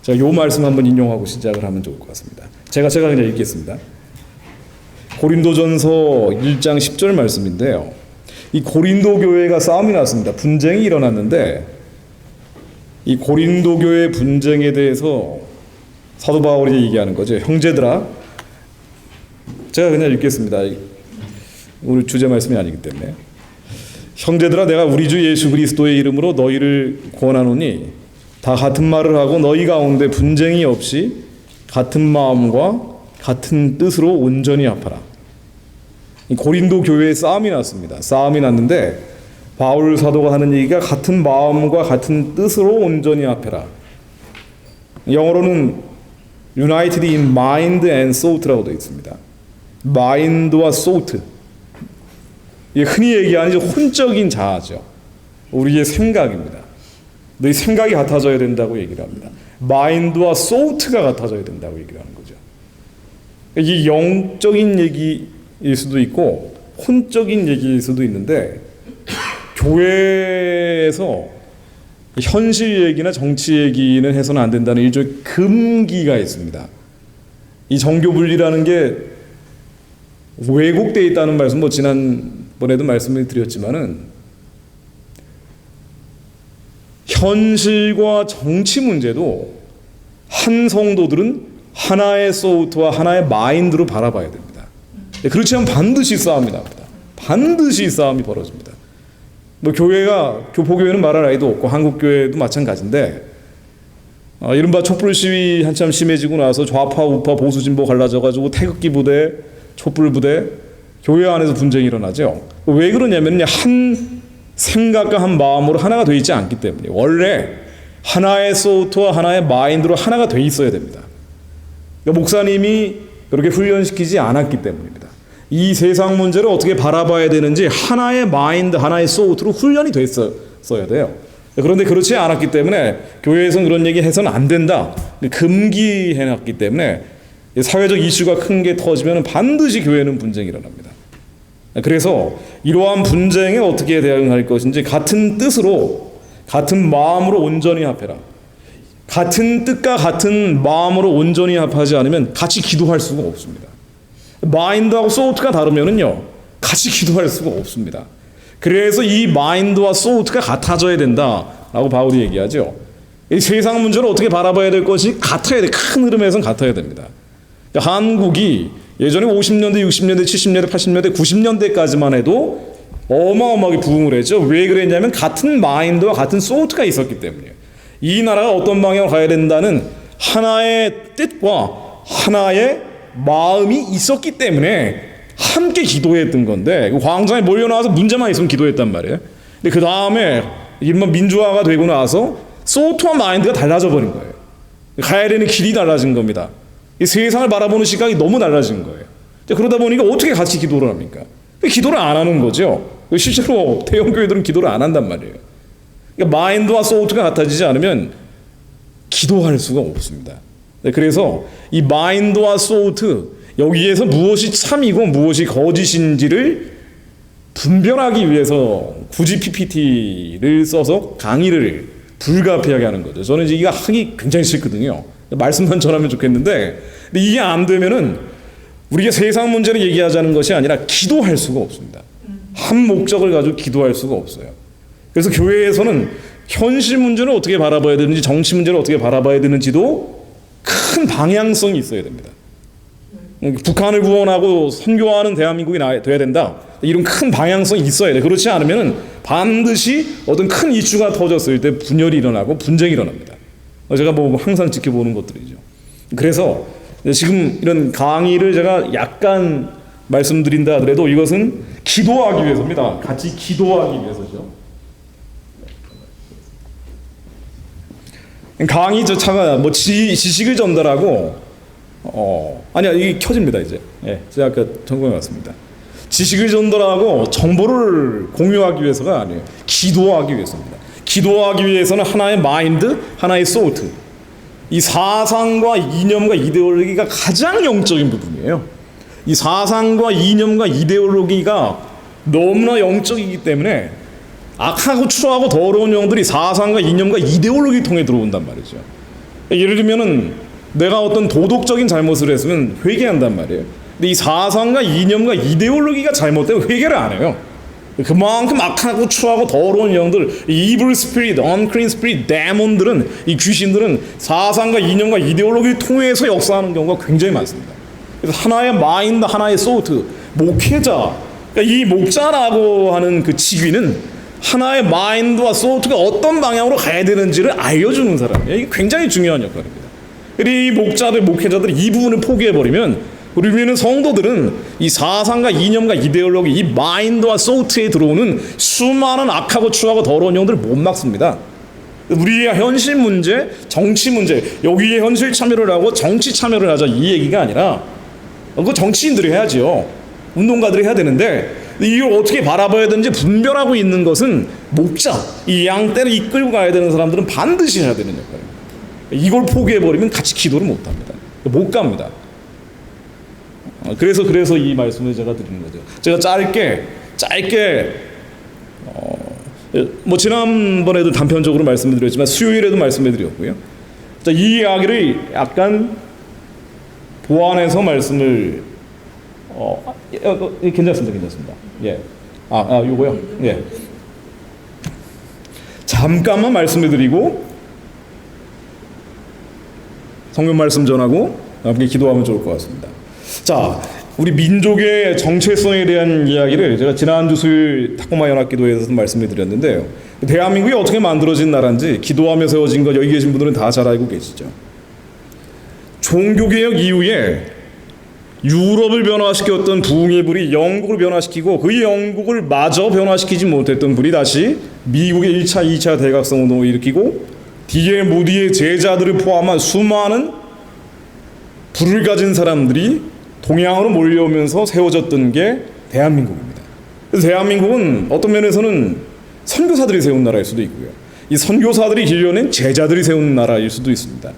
제가 요 말씀 한번 인용하고 시작을 하면 좋을 것 같습니다. 제가 그냥 읽겠습니다. 고린도전서 1장 10절 말씀인데요. 이 고린도 교회가 싸움이 났습니다. 분쟁이 일어났는데 이 고린도 교회 분쟁에 대해서 사도 바울이 얘기하는 거죠. 형제들아, 제가 그냥 읽겠습니다. 오늘 주제 말씀이 아니기 때문에. 형제들아, 내가 우리 주 예수 그리스도의 이름으로 너희를 권하노니 다 같은 말을 하고 너희 가운데 분쟁이 없이 같은 마음과 같은 뜻으로 온전히 합하라. 고린도 교회에 싸움이 났습니다. 싸움이 났는데 바울 사도가 하는 얘기가 같은 마음과 같은 뜻으로 온전히 합해라. 영어로는 United in mind and thought라고 되어 있습니다. 마인드와 thought. 이게 흔히 얘기하는 혼적인 자아죠. 우리의 생각입니다. 너희 생각이 같아져야 된다고 얘기를 합니다. 마인드와 thought가 같아져야 된다고 얘기를 하는 거죠. 이게 영적인 얘기일 수도 있고 혼적인 얘기일 수도 있는데 교회에서 현실 얘기나 정치 얘기는 해서는 안 된다는 일종의 금기가 있습니다. 이 정교 분리라는 게 왜곡되어 있다는 말씀 지난번에도 말씀을 드렸지만은 현실과 정치 문제도 한 성도들은 하나의 소우트와 하나의 마인드로 바라봐야 됩니다. 그렇지 않으면 반드시 싸움이 납니다. 반드시 싸움이 벌어집니다. 교회가 교포교회는 말할 나위도 없고 한국교회도 마찬가지인데 이른바 촛불 시위 한참 심해지고 나서 좌파 우파 보수 진보 갈라져가지고 태극기 부대 촛불 부대 교회 안에서 분쟁이 일어나죠. 왜 그러냐면 한 생각과 한 마음으로 하나가 되어 있지 않기 때문에 원래 하나의 소우트와 하나의 마인드로 하나가 되어 있어야 됩니다. 목사님이 그렇게 훈련시키지 않았기 때문입니다. 이 세상 문제를 어떻게 바라봐야 되는지 하나의 마인드, 하나의 소우트로 훈련이 됐어야 돼요. 그런데 그렇지 않았기 때문에 교회에서는 그런 얘기 해서는 안 된다. 금기해놨기 때문에 사회적 이슈가 큰 게 터지면 반드시 교회는 분쟁이 일어납니다. 그래서 이러한 분쟁에 어떻게 대응할 것인지 같은 뜻으로 같은 마음으로 온전히 합해라. 같은 뜻과 같은 마음으로 온전히 합하지 않으면 같이 기도할 수가 없습니다. 마인드하고 소우트가 다르면은요 같이 기도할 수가 없습니다. 그래서 이 마인드와 소우트가 같아져야 된다라고 바울이 얘기하죠. 이 세상 문제를 어떻게 바라봐야 될 것이 같아야 돼. 큰 흐름에서는 같아야 됩니다. 한국이 예전에 50년대, 60년대, 70년대, 80년대, 90년대까지만 해도 어마어마하게 부흥을 했죠. 왜 그랬냐면 같은 마인드와 같은 소우트가 있었기 때문이에요. 이 나라가 어떤 방향으로 가야 된다는 하나의 뜻과 하나의 마음이 있었기 때문에 함께 기도했던 건데 광장에 몰려나와서 문제만 있으면 기도했단 말이에요. 근데 그 다음에 민주화가 되고 나서 소우트와 마인드가 달라져 버린 거예요. 가야 되는 길이 달라진 겁니다. 이 세상을 바라보는 시각이 너무 달라진 거예요. 그러다 보니까 어떻게 같이 기도를 합니까? 기도를 안 하는 거죠. 실제로 대형 교회들은 기도를 안 한단 말이에요. 그러니까 마인드와 소우트가 같아지지 않으면 기도할 수가 없습니다. 그래서 이 마인드와 소우트 여기에서 무엇이 참이고 무엇이 거짓인지를 분별하기 위해서 굳이 PPT를 써서 강의를 불가피하게 하는 거죠. 저는 이게 하기 굉장히 싫거든요. 말씀만 전하면 좋겠는데 근데 이게 안 되면은 우리가 세상 문제를 얘기하자는 것이 아니라 기도할 수가 없습니다. 한 목적을 가지고 기도할 수가 없어요. 그래서 교회에서는 현실 문제를 어떻게 바라봐야 되는지 정치 문제를 어떻게 바라봐야 되는지도 큰 방향성이 있어야 됩니다. 북한을 구원하고 선교하는 대한민국이 돼야 된다. 이런 큰 방향성이 있어야 돼. 그렇지 않으면 반드시 어떤 큰 이슈가 터졌을 때 분열이 일어나고 분쟁이 일어납니다. 제가 항상 지켜보는 것들이죠. 그래서 지금 이런 강의를 제가 약간 말씀드린다 하더라도 이것은 기도하기 위해서입니다. 같이 기도하기 위해서죠. 강의 저차가 지식을 전달하고 아니야 이게 켜집니다 이제. 예, 제가 아까 점검해 왔습니다. 지식을 전달하고 정보를 공유하기 위해서가 아니에요. 기도하기 위해서입니다. 기도하기 위해서는 하나의 마인드, 하나의 소우트. 이 사상과 이념과 이데올로기가 가장 영적인 부분이에요. 이 사상과 이념과 이데올로기가 너무나 영적이기 때문에 악하고 추하고 더러운 영들이 사상과 이념과 이데올로기를 통해 들어온단 말이죠. 예를 들면은 내가 어떤 도덕적인 잘못을 했으면 회개한단 말이에요. 근데 이 사상과 이념과 이데올로기가 잘못되면 회개를 안 해요. 그만큼 악하고 추하고 더러운 영들, evil spirit, unclean spirit, 데몬들은, 이 귀신들은 사상과 이념과 이데올로기를 통해서 역사하는 경우가 굉장히 많습니다. 그래서 하나의 마인드, 하나의 소트, 목회자, 그러니까 이 목자라고 하는 그 직위는 하나의 마인드와 소트가 어떤 방향으로 가야 되는지를 알려주는 사람이에요. 이게 굉장히 중요한 역할입니다. 그리고 이 목자들, 목회자들이 이 부분을 포기해버리면 우리는 성도들은 이 사상과 이념과 이데올로기, 이 마인드와 소트에 들어오는 수많은 악하고 추하고 더러운 영들을 못 막습니다. 우리의 현실 문제, 정치 문제, 여기에 현실 참여를 하고 정치 참여를 하자 이 얘기가 아니라 그거 정치인들이 해야지요. 운동가들이 해야 되는데 이걸 어떻게 바라봐야 되는지 분별하고 있는 것은 목자, 이 양떼를 이끌고 가야 되는 사람들은 반드시 해야 되는 역할입니다. 이걸 포기해버리면 같이 기도를 못합니다. 못 갑니다. 그래서 이 말씀을 제가 드리는 거죠. 제가 짧게 뭐 지난번에도 단편적으로 말씀을 드렸지만 수요일에도 말씀을 드렸고요. 자, 이 이야기를 약간 보완해서 말씀을 괜찮습니다. 예. 요거요. 예. 잠깐만 말씀을 드리고 성경 말씀 전하고 함께 기도하면 좋을 것 같습니다. 자, 우리 민족의 정체성에 대한 이야기를 제가 지난주 수요일 탁구마 연합기도에서 말씀을 드렸는데요. 대한민국이 어떻게 만들어진 나라인지 기도하며 세워진 것 여기 계신 분들은 다 잘 알고 계시죠. 종교개혁 이후에 유럽을 변화시켰던 부흥의 불이 영국을 변화시키고 그 영국을 마저 변화시키지 못했던 불이 다시 미국의 1차, 2차 대각성 운동을 일으키고 D.L. 무디의 제자들을 포함한 수많은 불을 가진 사람들이 동양으로 몰려오면서 세워졌던 게 대한민국입니다. 그래서 대한민국은 어떤 면에서는 선교사들이 세운 나라일 수도 있고요. 이 선교사들이 길러낸 제자들이 세운 나라일 수도 있습니다.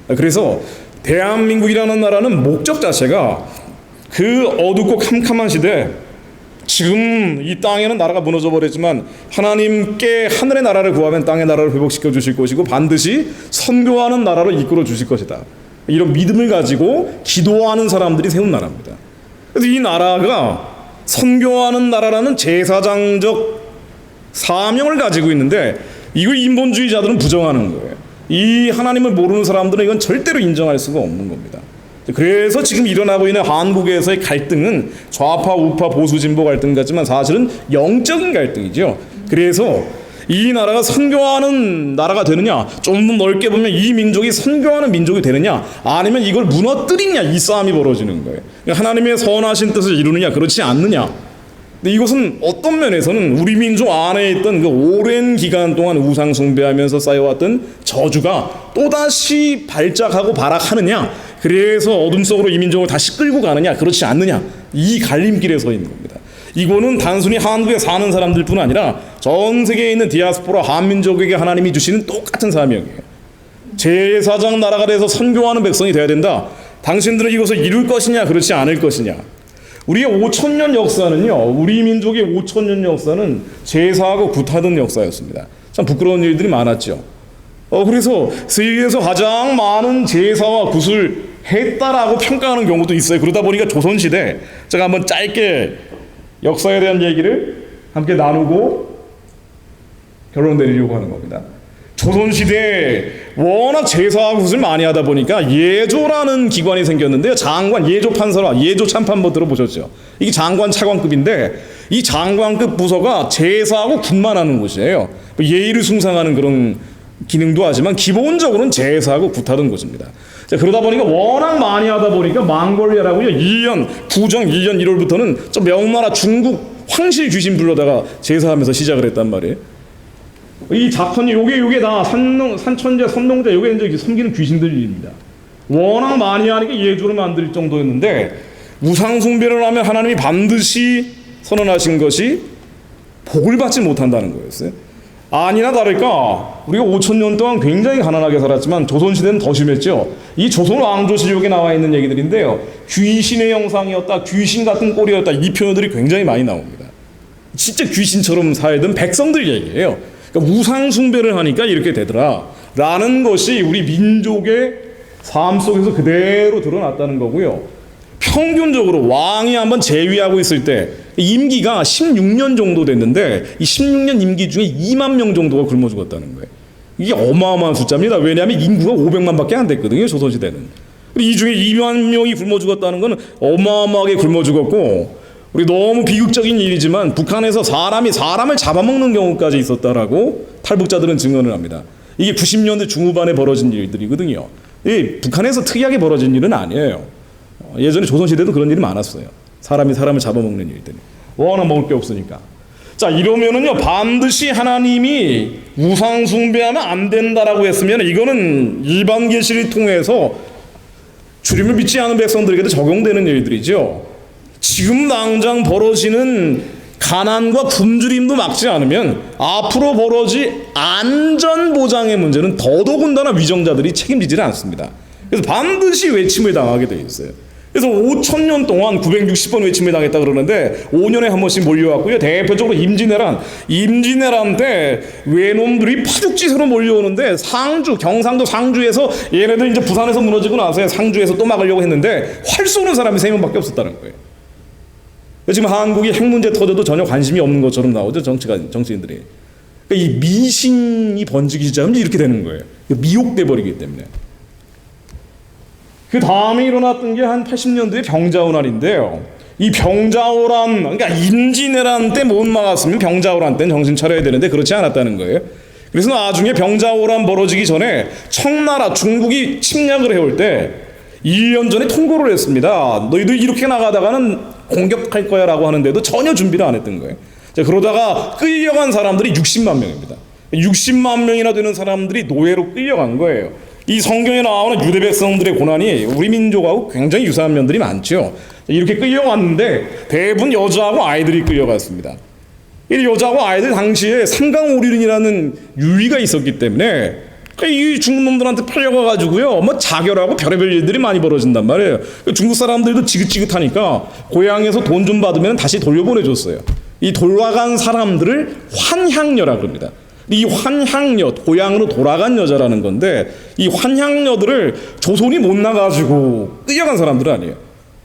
그래서 대한민국이라는 나라는 목적 자체가 그 어둡고 캄캄한 시대, 지금 이 땅에는 나라가 무너져 버렸지만 하나님께 하늘의 나라를 구하면 땅의 나라를 회복시켜 주실 것이고 반드시 선교하는 나라를 이끌어 주실 것이다. 이런 믿음을 가지고 기도하는 사람들이 세운 나라입니다. 그래서 이 나라가 선교하는 나라라는 제사장적 사명을 가지고 있는데 이걸 인본주의자들은 부정하는 거예요. 이 하나님을 모르는 사람들은 이건 절대로 인정할 수가 없는 겁니다. 그래서 지금 일어나고 있는 한국에서의 갈등은 좌파, 우파, 보수, 진보 갈등 같지만 사실은 영적인 갈등이죠. 그래서 이 나라가 선교하는 나라가 되느냐, 좀 더 넓게 보면 이 민족이 선교하는 민족이 되느냐, 아니면 이걸 무너뜨리냐, 이 싸움이 벌어지는 거예요. 하나님의 선하신 뜻을 이루느냐, 그렇지 않느냐. 근데 이것은 어떤 면에서는 우리 민족 안에 있던 그 오랜 기간 동안 우상 숭배하면서 쌓여왔던 저주가 또다시 발작하고 발악하느냐, 그래서 어둠 속으로 이 민족을 다시 끌고 가느냐, 그렇지 않느냐, 이 갈림길에 서 있는 겁니다. 이거는 단순히 한국에 사는 사람들뿐 아니라 전 세계에 있는 디아스포라 한민족에게 하나님이 주시는 똑같은 사명이에요. 제사장 나라가 돼서 선교하는 백성이 돼야 된다. 당신들은 이것을 이룰 것이냐, 그렇지 않을 것이냐. 우리의 5,000년 역사는요, 우리 민족의 5,000년 역사는 제사하고 굿하던 역사였습니다. 참 부끄러운 일들이 많았죠. 그래서 세계에서 가장 많은 제사와 굿을 했다라고 평가하는 경우도 있어요. 그러다 보니까 조선시대, 제가 한번 짧게 역사에 대한 얘기를 함께 나누고 결론 내리려고 하는 겁니다. 조선시대에 워낙 제사와 굿을 많이 하다 보니까 예조라는 기관이 생겼는데요. 장관, 예조판서라, 예조참판부 들어보셨죠? 이게 장관 차관급인데 이 장관급 부서가 제사하고 굿만 하는 곳이에요. 예의를 숭상하는 그런 기능도 하지만 기본적으로는 제사하고 굿하던 곳입니다. 자, 그러다 보니까 워낙 많이 하다 보니까 망골리아라고요. 1년, 부정 1년 1월부터는 좀 명나라 중국 황실 귀신 불러다가 제사하면서 시작을 했단 말이에요. 이 작헌이 요게 다 산천제, 선농제, 요게 이제 섬기는 귀신들입니다. 워낙 많이 하니까 예조를 만들 정도였는데 우상 숭배를 하면 하나님이 반드시 선언하신 것이 복을 받지 못한다는 거였어요. 아니나 다를까 우리가 5,000년 동안 굉장히 가난하게 살았지만 조선시대는 더 심했죠. 이 조선 왕조실록에 나와 있는 얘기들인데요. 귀신의 형상이었다, 귀신 같은 꼴이었다, 이 표현들이 굉장히 많이 나옵니다. 진짜 귀신처럼 살던 백성들 얘기예요. 그러니까 우상 숭배를 하니까 이렇게 되더라. 라는 것이 우리 민족의 삶 속에서 그대로 드러났다는 거고요. 평균적으로 왕이 한번 재위하고 있을 때 임기가 16년 정도 됐는데 이 16년 임기 중에 2만 명 정도가 굶어 죽었다는 거예요. 이게 어마어마한 숫자입니다. 왜냐하면 인구가 500만밖에 안 됐거든요. 조선시대는. 이 중에 2만 명이 굶어 죽었다는 것은 어마어마하게 굶어 죽었고, 우리 너무 비극적인 일이지만 북한에서 사람이 사람을 잡아먹는 경우까지 있었다라고 탈북자들은 증언을 합니다. 이게 90년대 중후반에 벌어진 일들이거든요. 이 북한에서 특이하게 벌어진 일은 아니에요. 예전에 조선시대도 그런 일이 많았어요. 사람이 사람을 잡아먹는 일들이. 워낙 먹을 게 없으니까. 자, 이러면은요, 반드시 하나님이 우상 숭배하면 안 된다라고 했으면 이거는 일반 계시를 통해서 주님을 믿지 않은 백성들에게도 적용되는 일들이죠. 지금 당장 벌어지는 가난과 굶주림도 막지 않으면 앞으로 벌어질 안전보장의 문제는 더더군다나 위정자들이 책임지지는 않습니다. 그래서 반드시 외침을 당하게 돼 있어요. 그래서 5,000년 동안 960번 외침을 당했다 그러는데 5년에 한 번씩 몰려왔고요. 대표적으로 임진왜란 때 외놈들이 파죽지세로 몰려오는데 경상도 상주에서 얘네들 이제 부산에서 무너지고 나서 상주에서 또 막으려고 했는데 활 쏘는 사람이 3명밖에 없었다는 거예요. 지금 한국이 핵 문제 터져도 전혀 관심이 없는 것처럼 나오죠, 정치인들이. 그러니까 이 미신이 번지기 시작하면 이렇게 되는 거예요. 미혹돼 버리기 때문에. 그 다음에 일어났던 게 한 80년도에 병자호란인데요. 이 병자호란, 그러니까 임진왜란 때 못 막았으면 병자호란 때는 정신 차려야 되는데 그렇지 않았다는 거예요. 그래서 나중에 병자호란 벌어지기 전에 청나라 중국이 침략을 해올 때 1년 전에 통보를 했습니다. 너희들 이렇게 나가다가는 공격할 거야 라고 하는데도 전혀 준비를 안 했던 거예요. 자, 그러다가 끌려간 사람들이 60만 명입니다. 60만 명이나 되는 사람들이 노예로 끌려간 거예요. 이 성경에 나오는 유대 백성들의 고난이 우리 민족하고 굉장히 유사한 면들이 많죠. 이렇게 끌려왔는데 대부분 여자하고 아이들이 끌려갔습니다. 이 여자하고 아이들 당시에 삼강오륜이라는 유의가 있었기 때문에 이 중국 놈들한테 팔려가가지고요, 뭐 자결하고 별의별 일들이 많이 벌어진단 말이에요. 중국 사람들도 지긋지긋하니까 고향에서 돈 좀 받으면 다시 돌려보내줬어요. 이 돌아간 사람들을 환향녀라 그럽니다. 이 환향녀, 고향으로 돌아간 여자라는 건데 이 환향녀들을 조선이 못 나가지고 끌려간 사람들은 아니에요.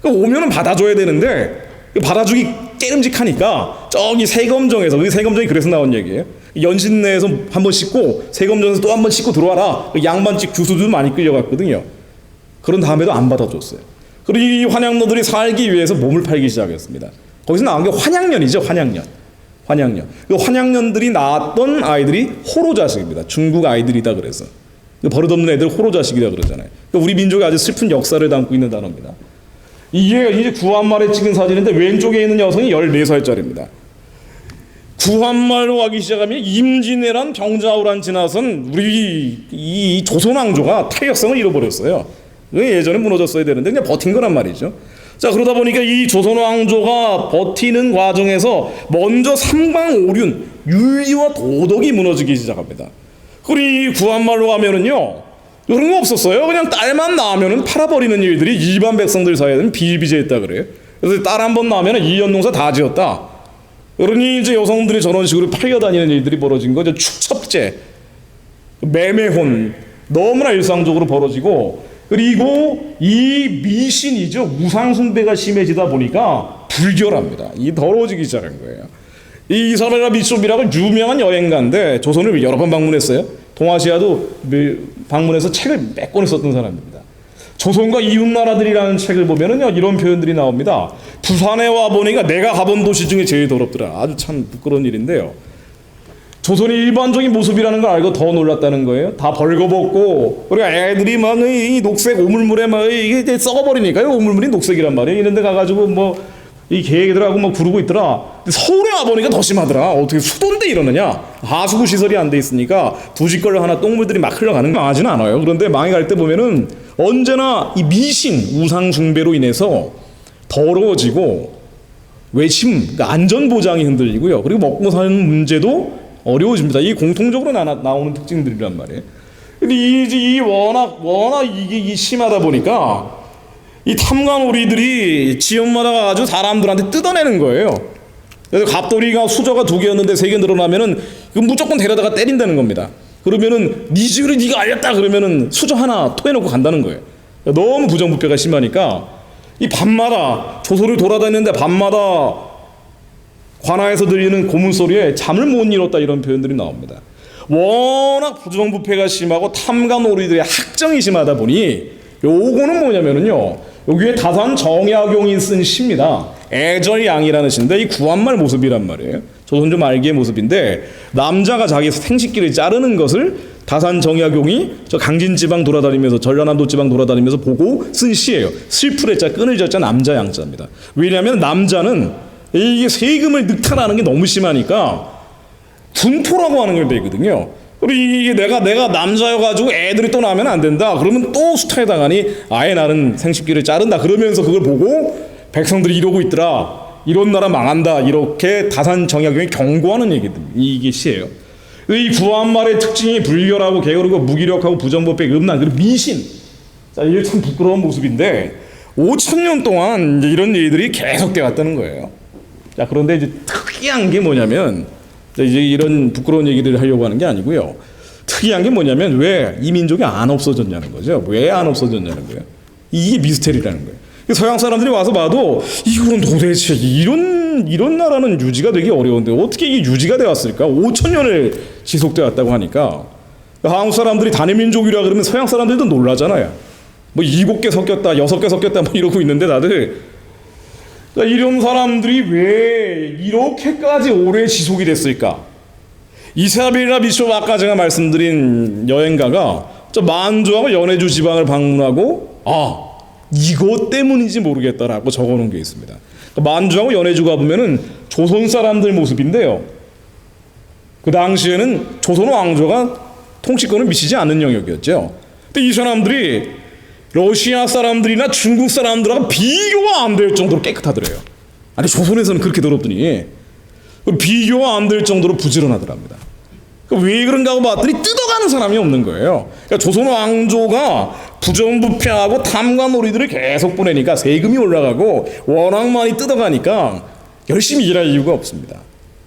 그러니까 오면은 받아줘야 되는데 받아주기 깨름직하니까 저기 세검정에서, 그 세검정이 그래서 나온 얘기예요. 연신내에서 한 번 씻고 세검정에서 또 한 번 씻고 들어와라. 양반집 주수도 많이 끌려갔거든요. 그런 다음에도 안 받아줬어요. 그리고 이 환향녀들이 살기 위해서 몸을 팔기 시작했습니다. 거기서 나온 게 환향년이죠. 환향년. 그 환향년들이 낳았던 아이들이 호로 자식입니다. 중국 아이들이다 그래서. 버릇없는 애들 호로 자식이다 그러잖아요. 우리 민족의 아주 슬픈 역사를 담고 있는 단어입니다. 이게 이제 구한말에 찍은 사진인데 왼쪽에 있는 여성이 14살짜리입니다. 구한말로 가기 시작하면 임진왜란, 병자호란 지나선 우리 이 조선왕조가 탄력성을 잃어버렸어요. 예전에 무너졌어야 되는데 그냥 버틴 거란 말이죠. 자, 그러다 보니까 이 조선왕조가 버티는 과정에서 먼저 삼강오륜, 윤리와 도덕이 무너지기 시작합니다. 그리고 이 구한말로 가면은요, 이런 거 없었어요. 그냥 딸만 낳으면은 팔아버리는 일들이 일반 백성들 사이에는 비일비재했다 그래요. 그래서 딸 한 번 낳으면은 2년 농사 다 지었다. 그러니 이제 여성들이 저런 식으로 팔려다니는 일들이 벌어진 거죠. 축첩제, 매매혼, 너무나 일상적으로 벌어지고, 그리고 이 미신이죠. 우상숭배가 심해지다 보니까 불결합니다. 이 더러워지기 시작한 거예요. 이 이사벨라 미소비라고 유명한 여행가인데 조선을 여러 번 방문했어요. 동아시아도 방문해서 책을 몇 권을 썼던 사람입니다. 조선과 이웃나라들이라는 책을 보면은요, 이런 표현들이 나옵니다. 부산에 와 보니까 내가 가본 도시 중에 제일 더럽더라. 아주 참 부끄러운 일인데요. 조선의 일반적인 모습이라는 걸 알고 더 놀랐다는 거예요. 다 벌거벗고, 그리고 애들이 막 이 녹색 오물물에 막 이게 썩어버리니까요. 오물물이 녹색이란 말이에요. 이런데 가가지고 뭐 이 개들하고 막 부르고 있더라. 근데 서울에 와보니까 더 심하더라. 어떻게 수도인데 이러느냐. 하수구 시설이 안 돼 있으니까 부지걸로 하나 똥물들이 막 흘러가는 거 망하지는 않아요. 그런데 망해갈 때 보면은 언제나 이 미신, 우상숭배로 인해서 더러워지고 외침, 그러니까 안전보장이 흔들리고요. 그리고 먹고 사는 문제도 어려워집니다. 이게 공통적으로 나오는 특징들이란 말이에요. 근데 이 워낙 이게 심하다 보니까 이 탐관오리들이 지역마다 가가지고 사람들한테 뜯어내는 거예요. 그래서 갑돌이가 수저가 2개였는데 3개 늘어나면은 무조건 데려다가 때린다는 겁니다. 그러면은 네 죄를 네가 알렸다 그러면은 수저 하나 토해놓고 간다는 거예요. 너무 부정부패가 심하니까 이 밤마다 조소를 돌아다니는데 밤마다 관아에서 들리는 고문 소리에 잠을 못 이뤘다 이런 표현들이 나옵니다. 워낙 부정부패가 심하고 탐관오리들의 학정이 심하다 보니 요거는 뭐냐면은요, 여기에 다산 정약용이 쓴 시입니다. 애절양이라는 시인데 이 구한말 모습이란 말이에요. 조선조 말기의 모습인데 남자가 자기 생식기를 자르는 것을 다산 정약용이 저 강진 지방 돌아다니면서 전라남도 지방 돌아다니면서 보고 쓴 시예요. 슬플의 자 끈을 졌자 남자 양자입니다. 왜냐하면 남자는 이게 세금을 늑탈하는 게 너무 심하니까 분포라고 하는 걸 배거든요. 그리고 이게 내가 남자여가지고 애들이 또 나면 안 된다. 그러면 또 수탈 당하니 아예 나는 생식기를 자른다. 그러면서 그걸 보고 백성들이 이러고 있더라. 이런 나라 망한다. 이렇게 다산 정약용이 경고하는 얘기거든요. 이게 시예요. 이 구한말의 특징이 불결하고 게으르고 무기력하고 부정부패, 음란, 그리고 미신. 자, 이게 참 부끄러운 모습인데 5,000년 동안 이제 이런 일들이 계속돼 왔다는 거예요. 자, 그런데 이제 특이한 게 뭐냐면 이제 이런 부끄러운 얘기들을 하려고 하는 게 아니고요. 특이한 게 뭐냐면 왜 이 민족이 안 없어졌냐는 거죠. 왜 안 없어졌냐는 거예요. 이게 미스테리라는 거예요. 서양 사람들이 와서 봐도 이건 도대체 이런 나라는 유지가 되기 어려운데 어떻게 이게 유지가 되었을까? 5,000년을 지속돼 왔다고 하니까 한국 사람들이 단일민족이라 그러면 서양 사람들도 놀라잖아요. 뭐 7개 섞였다, 6개 섞였다 뭐 이러고 있는데 다들 이런 사람들이 왜 이렇게까지 오래 지속이 됐을까? 이사벨라 비숍 아까 제가 말씀드린 여행가가 저 만주하고 연해주 지방을 방문하고 이것 때문인지 모르겠다라고 적어놓은 게 있습니다. 만주하고 연해주가 보면은 조선 사람들 모습인데요. 그 당시에는 조선 왕조가 통치권을 미치지 않는 영역이었죠. 근데 이 사람들이 러시아 사람들이나 중국 사람들하고 비교가 안 될 정도로 깨끗하더래요. 아니 조선에서는 그렇게 더럽더니 비교가 안 될 정도로 부지런하더랍니다. 왜 그런가 하고 봤더니 뜯어가는 사람이 없는 거예요. 그러니까 조선 왕조가 부정부패하고 탐관오리들을 계속 보내니까 세금이 올라가고 워낙 많이 뜯어가니까 열심히 일할 이유가 없습니다.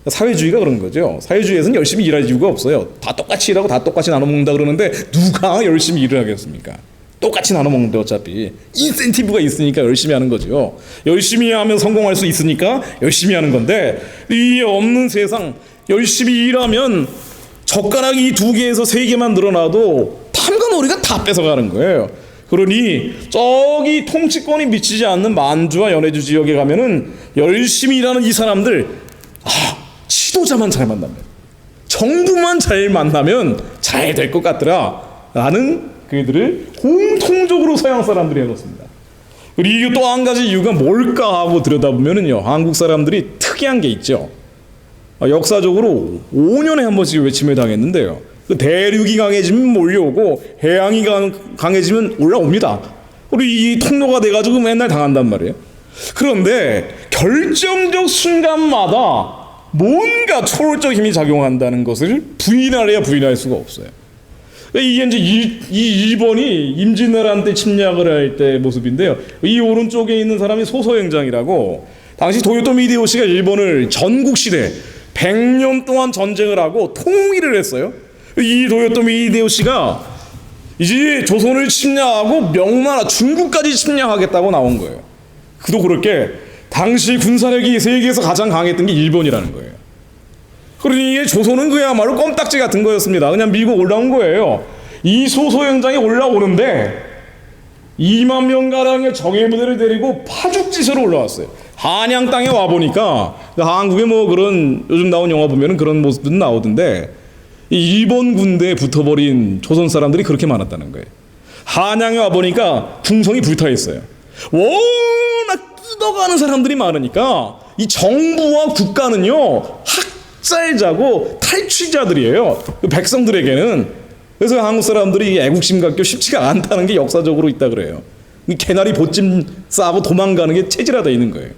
사회주의가 그런 거죠. 사회주의에서는 열심히 일할 이유가 없어요. 다 똑같이 일하고 다 똑같이 나눠 먹는다 그러는데 누가 열심히 일을 하겠습니까? 똑같이 나눠 먹는데 어차피 인센티브가 있으니까 열심히 하는 거죠. 열심히 하면 성공할 수 있으니까 열심히 하는 건데 이 없는 세상 열심히 일하면 젓가락이 2개에서 3개만 늘어나도 탐관오리가 다 뺏어가는 거예요. 그러니 저기 통치권이 미치지 않는 만주와 연해주 지역에 가면은 열심히 일하는 이 사람들 지도자만 잘 만나면 정부만 잘 만나면 잘 될 것 같더라 라는 그들을 공통적으로 서양 사람들이 해놓습니다. 그리고 또 한 가지 이유가 뭘까 하고 들여다보면은요, 한국 사람들이 특이한 게 있죠. 역사적으로 5년에 한 번씩 외침을 당했는데요. 그 대륙이 강해지면 몰려오고 해양이 강해지면 올라옵니다. 그리고 이 통로가 돼가지고 맨날 당한단 말이에요. 그런데 결정적 순간마다 뭔가 초월적 힘이 작용한다는 것을 부인하려야 부인할 수가 없어요. 이게 이제 이 일본이 임진왜란 때 침략을 할 때 모습인데요. 이 오른쪽에 있는 사람이 소서행장이라고 당시 도요토미 히데요시가 일본을 전국시대 100년 동안 전쟁을 하고 통일을 했어요. 이 도요토미 히데요시가 이제 조선을 침략하고 명나라 중국까지 침략하겠다고 나온 거예요. 그도 그렇게 당시 군사력이 세계에서 가장 강했던 게 일본이라는 거예요. 그러니 조선은 그야말로 껌딱지 같은 거였습니다. 그냥 밀고 올라온 거예요. 이 소소행장이 올라오는데 2만 명가량의 정예부대를 데리고 파죽지세로 올라왔어요. 한양 땅에 와보니까 한국에 뭐 그런 요즘 나온 영화 보면은 그런 모습도 나오던데 이 일본 군대에 붙어버린 조선 사람들이 그렇게 많았다는 거예요. 한양에 와보니까 궁성이 불타 있어요. 워낙 뜯어가는 사람들이 많으니까 이 정부와 국가는요 학살자고 탈취자들이에요. 백성들에게는. 그래서 한국 사람들이 애국심 갖기 쉽지가 않다는 게 역사적으로 있다 그래요. 개나리 보찜 싸고 도망가는 게 체질화되어 있는 거예요.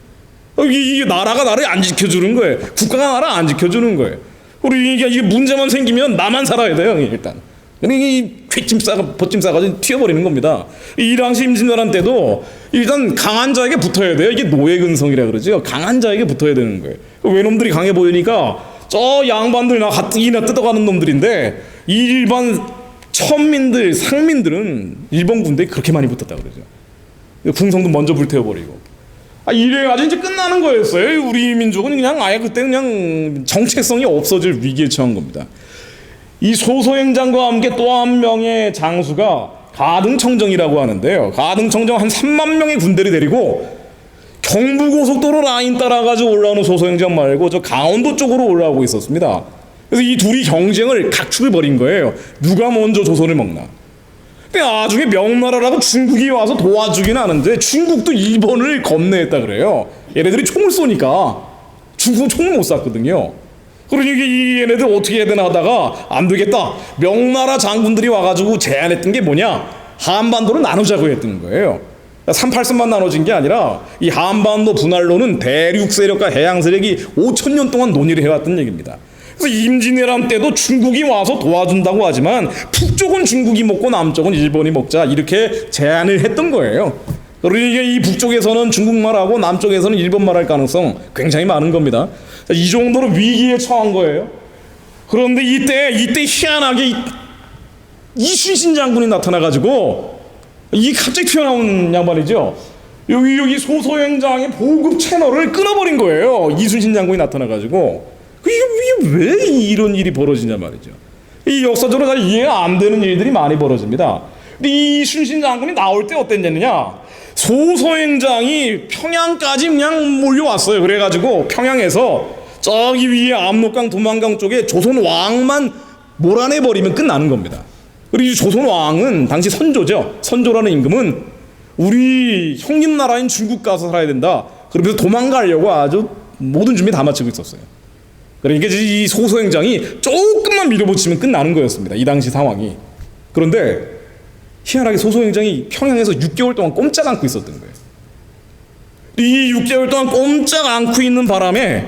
이게 나라가 나를 안 지켜주는 거예요. 국가가 나를 안 지켜주는 거예요. 우리 이게 문제만 생기면 나만 살아야 돼요, 일단. 이 쾌찜 싸가 보찜 싸가지고 튀어버리는 겁니다. 이 당시 임진왜란 때도 일단 강한 자에게 붙어야 돼요. 이게 노예근성이라 그러죠. 강한 자에게 붙어야 되는 거예요. 외놈들이 강해 보이니까 저 양반들 나 가뜩이나 뜯어가는 놈들인데 일반 천민들, 상민들은 일본 군대에 그렇게 많이 붙었다 그러죠. 궁성도 먼저 불태워버리고. 이래가지고 이제 끝나는 거였어요. 우리 민족은 그냥 아예 그때 그냥 정체성이 없어질 위기에 처한 겁니다. 이 소소행장과 함께 또 한 명의 장수가 가등청정이라고 하는데요. 가등청정 한 3만 명의 군대를 데리고 경부고속도로 라인 따라가지고 올라오는 소소행장 말고 저 강원도 쪽으로 올라오고 있었습니다. 그래서 이 둘이 경쟁을 각축을 벌인 거예요. 누가 먼저 조선을 먹나. 근데 나중에 명나라라고 중국이 와서 도와주긴 하는데 중국도 일본을 겁내했다 그래요. 얘네들이 총을 쏘니까 중국은 총을 못 쐈거든요. 그러니까 이 얘네들 어떻게 해야 되나 하다가 안 되겠다. 명나라 장군들이 와가지고 제안했던 게 뭐냐? 한반도를 나누자고 했던 거예요. 38선만 나눠진 게 아니라 이 한반도 분할로는 대륙 세력과 해양 세력이 5,000년 동안 논의를 해왔던 얘기입니다. 그래서 임진왜란 때도 중국이 와서 도와준다고 하지만 북쪽은 중국이 먹고 남쪽은 일본이 먹자 이렇게 제안을 했던 거예요. 그러니까 이 북쪽에서는 중국말하고 남쪽에서는 일본말 할 가능성 굉장히 많은 겁니다. 이 정도로 위기에 처한 거예요. 그런데 이때 희한하게 이순신 장군이 나타나가지고 이 갑자기 튀어나온 양반이죠. 여기 소소행장의 보급 채널을 끊어버린 거예요. 이순신 장군이 나타나가지고. 이게 왜 이런 일이 벌어지냐 말이죠. 이 역사적으로 잘 이해가 안 되는 일들이 많이 벌어집니다. 근데 이 이순신 장군이 나올 때 어땠냐느냐, 소소행장이 평양까지 그냥 몰려왔어요. 그래가지고 평양에서 저기 위에 압록강 도만강 쪽에 조선 왕만 몰아내버리면 끝나는 겁니다. 그리고 이 조선 왕은 당시 선조죠. 선조라는 임금은 우리 형님 나라인 중국 가서 살아야 된다. 그러면서 도망가려고 아주 모든 준비 다 마치고 있었어요. 그러니까 이 소소행장이 조금만 밀어붙이면 끝나는 거였습니다. 이 당시 상황이. 그런데 희한하게 소소행장이 평양에서 6개월 동안 꼼짝 않고 있었던 거예요. 이 6개월 동안 꼼짝 않고 있는 바람에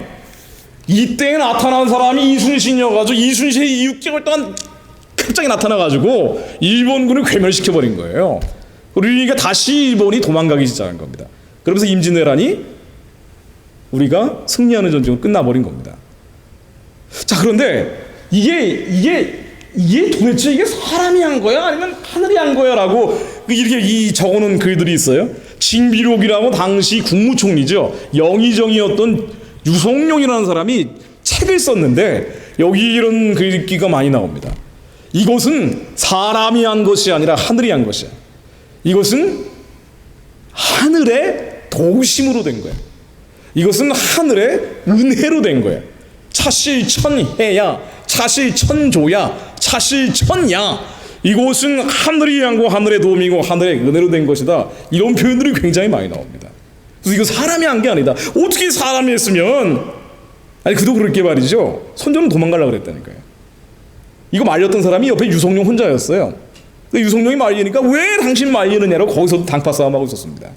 이때 나타난 사람이 이순신이어가지고 이순신이 6개월 동안 갑자기 나타나가지고 일본군을 괴멸시켜버린 거예요. 그러니까 다시 일본이 도망가기 시작한 겁니다. 그러면서 임진왜란이 우리가 승리하는 전쟁으로 끝나버린 겁니다. 자, 그런데 이게 도대체 이게 사람이 한 거야 아니면 하늘이 한 거야라고 이렇게 적어놓은 글들이 있어요. 징비록이라고 당시 국무총리죠. 영의정이었던 유성룡이라는 사람이 책을 썼는데 여기 이런 글귀가 많이 나옵니다. 이것은 사람이 한 것이 아니라 하늘이 한 것이야. 이것은 하늘의 도심으로 된 거야. 이것은 하늘의 은혜로 된 거야. 차실천해야, 차실천조야, 차실천야. 이곳은 하늘이 한고 하늘의 도움이고 하늘의 은혜로 된 것이다. 이런 표현들이 굉장히 많이 나옵니다. 그래서 이거 사람이 한 게 아니다. 어떻게 사람이 했으면, 아니 그도 그렇게 말이죠. 선조는 도망가려고 그랬다니까요. 이거 말렸던 사람이 옆에 유성룡 혼자였어요. 유성룡이 말리니까 왜 당신 말리느냐고 거기서도 당파 싸움하고 있었습니다.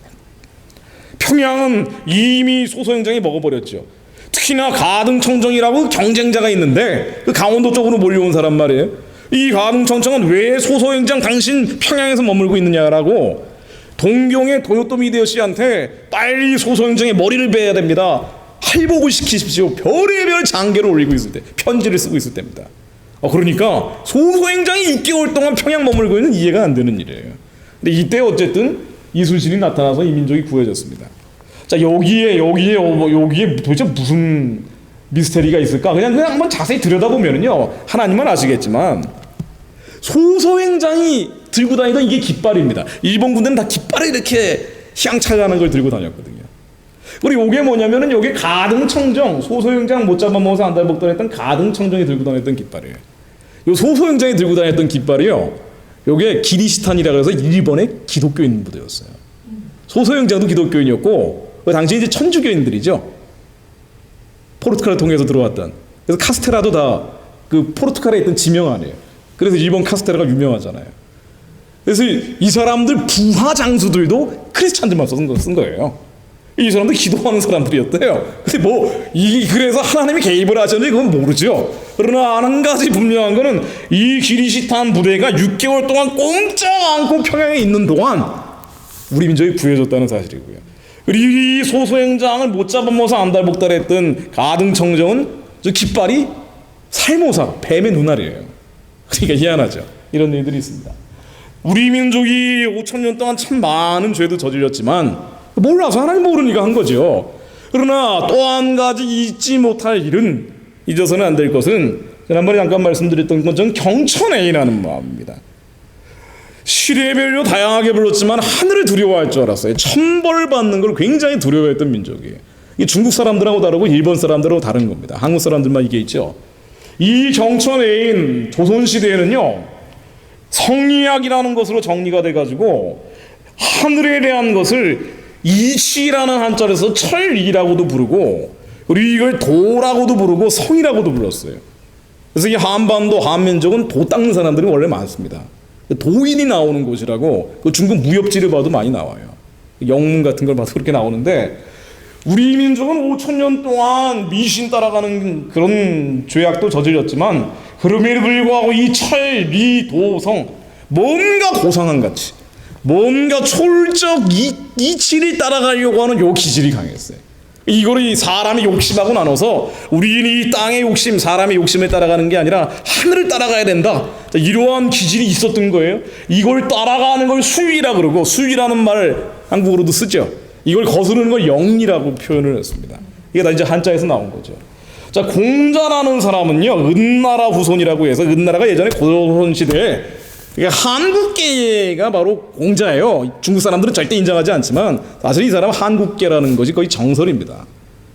평양은 이미 소소행장이 먹어버렸죠. 특히나 가등청정이라고 경쟁자가 있는데 그 강원도 쪽으로 몰려온 사람 말이에요. 이 가등청정은 왜 소소행장 당신 평양에서 머물고 있느냐라고 동경의 도요토미 히데요시한테 빨리 소소행장의 머리를 베야 됩니다. 할복을 시키십시오. 별의별 장계를 올리고 있을 때, 편지를 쓰고 있을 때입니다. 그러니까 소소행장이 6개월 동안 평양 머물고 있는 이해가 안 되는 일이에요. 근데 이때 어쨌든 이순신이 나타나서 이 민족이 구해졌습니다. 자, 여기에 도대체 무슨 미스테리가 있을까? 그냥 한번 자세히 들여다보면요, 하나님만 아시겠지만 소소행장이 들고 다니던 이게 깃발입니다. 일본 군대는 다 깃발을 이렇게 향차가는 걸 들고 다녔거든요. 그리고 이게 뭐냐면은 여기 가등청정, 소소행장 못 잡아먹어서 안달복달했던 가등청정이 들고 다녔던 깃발이에요. 요 소소행장이 들고 다녔던 깃발이요, 요게 기리시탄이라고 해서 일본의 기독교인 부대였어요. 소소행장도 기독교인이었고 그 당시 이제 천주교인들이죠. 포르투갈을 통해서 들어왔던. 그래서 카스테라도 다 그 포르투갈에 있던 지명안이에요. 그래서 일본 카스테라가 유명하잖아요. 그래서 이 사람들 부하 장수들도 크리스찬들만 쓴 거예요. 이 사람들 기도하는 사람들이었대요. 근데 그래서 하나님이 개입을 하셨는지 그건 모르죠. 그러나 한 가지 분명한 거는 이 기리시탄 부대가 6개월 동안 꼼짝 않고 평양에 있는 동안 우리 민족이 구해졌다는 사실이고요. 그리고 이 소소행장을 못 잡아먹어서 안달복달했던 가등청정은 저 깃발이 살모사, 뱀의 눈알이에요. 그러니까 희한하죠. 이런 일들이 있습니다. 우리 민족이 5,000년 동안 참 많은 죄도 저질렀지만 몰라서 하나님 모르니까 한 거죠. 그러나 또 한 가지 잊지 못할 일은, 잊어서는 안 될 것은, 지난번에 잠깐 말씀드렸던 것처럼 경천애인하는 마음입니다. 시대별로 다양하게 불렀지만 하늘을 두려워할 줄 알았어요. 천벌받는 걸 굉장히 두려워했던 민족이에요. 이게 중국 사람들하고 다르고 일본 사람들하고 다른 겁니다. 한국 사람들만 이게 있죠. 이 경천애인 조선시대에는요, 성리학이라는 것으로 정리가 돼가지고 하늘에 대한 것을 이치라는 한자에서 철이라고도 부르고, 그리고 이걸 도라고도 부르고 성이라고도 불렀어요. 그래서 이 한반도 한민족은 도 닦는 사람들이 원래 많습니다. 도인이 나오는 곳이라고, 그 중국 무협지를 봐도 많이 나와요. 영문 같은 걸 봐도 그렇게 나오는데, 우리 민족은 5,000년 동안 미신 따라가는 그런 죄악도 저질렀지만, 그럼에도 불구하고 이 철, 리, 도, 성, 뭔가 고상한 가치, 뭔가 초월적 이치를 따라가려고 하는 요 기질이 강했어요. 이거를 사람이 욕심하고 나눠서 우리는 이 땅의 욕심, 사람의 욕심을 따라가는 게 아니라 하늘을 따라가야 된다, 이러한 기질이 있었던 거예요. 이걸 따라가는 걸 수위라 그러고, 수위라는 말을 한국어로도 쓰죠. 이걸 거스르는 걸 영리라고 표현을 했습니다. 이게 다 이제 한자에서 나온 거죠. 자, 공자라는 사람은요, 은나라 후손이라고 해서, 은나라가 예전에 고조선시대에, 한국계가 바로 공자예요. 중국 사람들은 절대 인정하지 않지만 사실 이 사람은 한국계라는 것이 거의 정설입니다.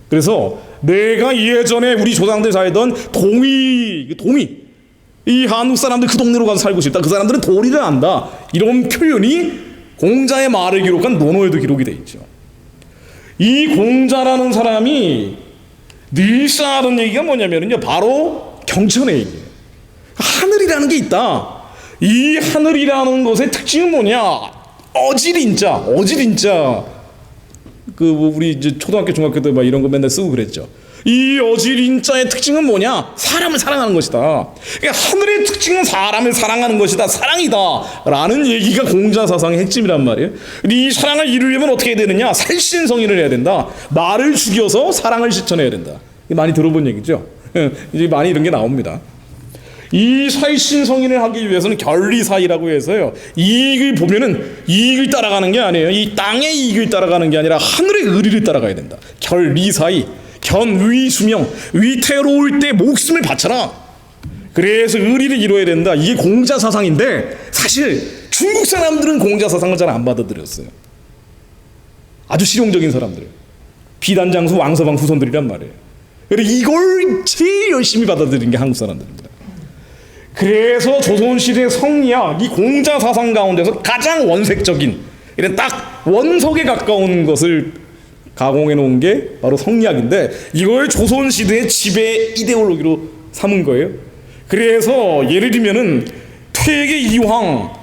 그래서 내가 예전에 우리 조상들 살던 도미, 이 한국 사람들 그 동네로 가서 살고 싶다, 그 사람들은 도리를 안다, 이런 표현이 공자의 말을 기록한 논어에도 기록이 돼 있죠. 이 공자라는 사람이 늘상 하던 얘기가 뭐냐면요, 바로 경천의 얘기예요. 하늘이라는 게 있다. 이 하늘이라는 것의 특징은 뭐냐? 어질인자. 우리 이제 초등학교, 중학교 때 막 이런 거 맨날 쓰고 그랬죠. 이 어질인자의 특징은 뭐냐? 사람을 사랑하는 것이다. 그러니까 하늘의 특징은 사람을 사랑하는 것이다, 사랑이다라는 얘기가 공자 사상의 핵심이란 말이에요. 이 사랑을 이루려면 어떻게 해야 되느냐? 살신성인을 해야 된다. 나를 죽여서 사랑을 실천해야 된다. 많이 들어본 얘기죠. 이제 많이 이런 게 나옵니다. 이 살신성인을 하기 위해서는 결리사이라고 해서요, 이익을 보면은 이익을 따라가는 게 아니에요. 이 땅의 이익을 따라가는 게 아니라 하늘의 의리를 따라가야 된다. 결리사이, 견위수명, 위태로울 때 목숨을 바쳐라. 그래서 의리를 이루어야 된다. 이게 공자 사상인데, 사실 중국 사람들은 공자 사상을 잘 안 받아들였어요. 아주 실용적인 사람들, 비단장수 왕서방 후손들이란 말이에요. 그래서 이걸 제일 열심히 받아들인 게 한국 사람들입니다. 그래서 조선시대 성리학, 이 공자 사상 가운데서 가장 원색적인, 이런 딱 원석에 가까운 것을 가공해 놓은 게 바로 성리학인데, 이걸 조선시대의 지배 이데올로기로 삼은 거예요. 그래서 예를 들면은 퇴계 이황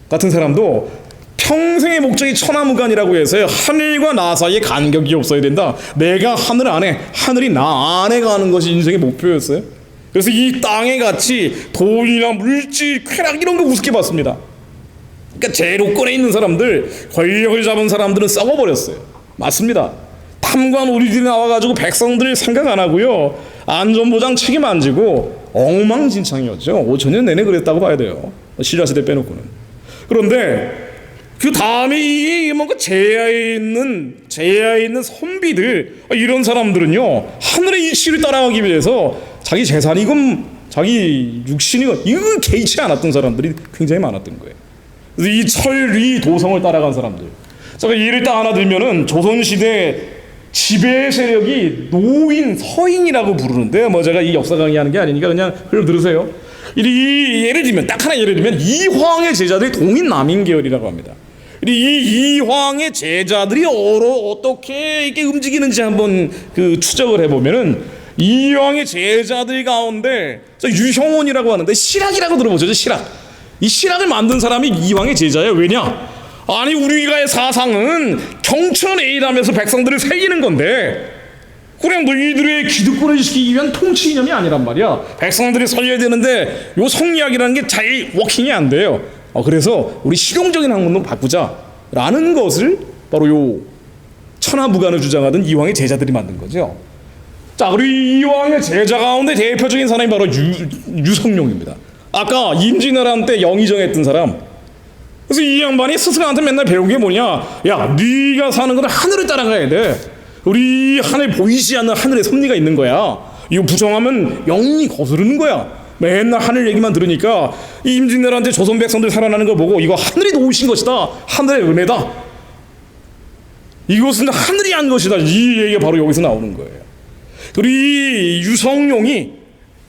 같은 사람도 평생의 목적이 천하무간이라고 해서요, 하늘과 나 사이에 간격이 없어야 된다. 내가 하늘 안에, 하늘이 나 안에 가는 것이 인생의 목표였어요. 그래서 이 땅의 가치, 돈이나 물질, 쾌락 이런 거 우습게 봤습니다. 그러니까 제로권에 있는 사람들, 권력을 잡은 사람들은 썩어버렸어요. 맞습니다. 탐관 오리들이 나와가지고 백성들 생각 안 하고요, 안전보장 책임 안 지고 엉망진창이었죠. 5,000년 내내 그랬다고 봐야 돼요, 신라시대 빼놓고는. 그런데 그 다음에 이 뭔가 제야에 있는 선비들, 이런 사람들은요, 하늘의 이치를 따라가기 위해서 자기 재산이건 자기 육신이건 이걸 개의치 않았던 사람들이 굉장히 많았던 거예요. 그래서 이 철리 도성을 따라간 사람들, 제가 예를 딱 하나 들면은 조선시대 지배 세력이 노인, 서인이라고 부르는데, 뭐 제가 이 역사 강의하는 게 아니니까 그냥 흘러 들으세요. 예를 들면, 딱 하나 예를 들면 이황의 제자들이 동인 남인 계열이라고 합니다. 이 이황의 제자들이 어떻게 이렇게 움직이는지 한번 추적을 해보면은, 이황의 제자들 가운데 유형원이라고 하는데, 실학이라고 들어보죠. 실학. 이 실학을 만든 사람이 이황의 제자예요. 왜냐? 아니, 우리가의 사상은 경천애일하면서 백성들을 살리는 건데, 그냥 너희들의 기득권을 지키기 위한 통치 이념이 아니란 말이야. 백성들이 살려야 되는데 요 성리학이라는 게 잘 워킹이 안 돼요. 그래서 우리 실용적인 학문으로 바꾸자라는 것을 바로 요 천하무간을 주장하던 이황의 제자들이 만든 거죠. 자, 그리고 이황의 제자 가운데 대표적인 사람이 바로 유성룡입니다. 아까 임진왜란 때 영의정했던 사람. 그래서 이 양반이 스승한테 맨날 배운 게 뭐냐? 야, 네가 사는 건 하늘을 따라가야 돼. 우리 하늘 보이지 않는 하늘에 섭리가 있는 거야. 이거 부정하면 영이 거스르는 거야. 맨날 하늘 얘기만 들으니까 이 임진왜란 때 조선 백성들 살아나는 거 보고 이거 하늘이 놓으신 것이다. 하늘의 은혜다. 이것은 하늘이 한 것이다. 이 얘기가 바로 여기서 나오는 거예요. 그리고 이 유성룡이,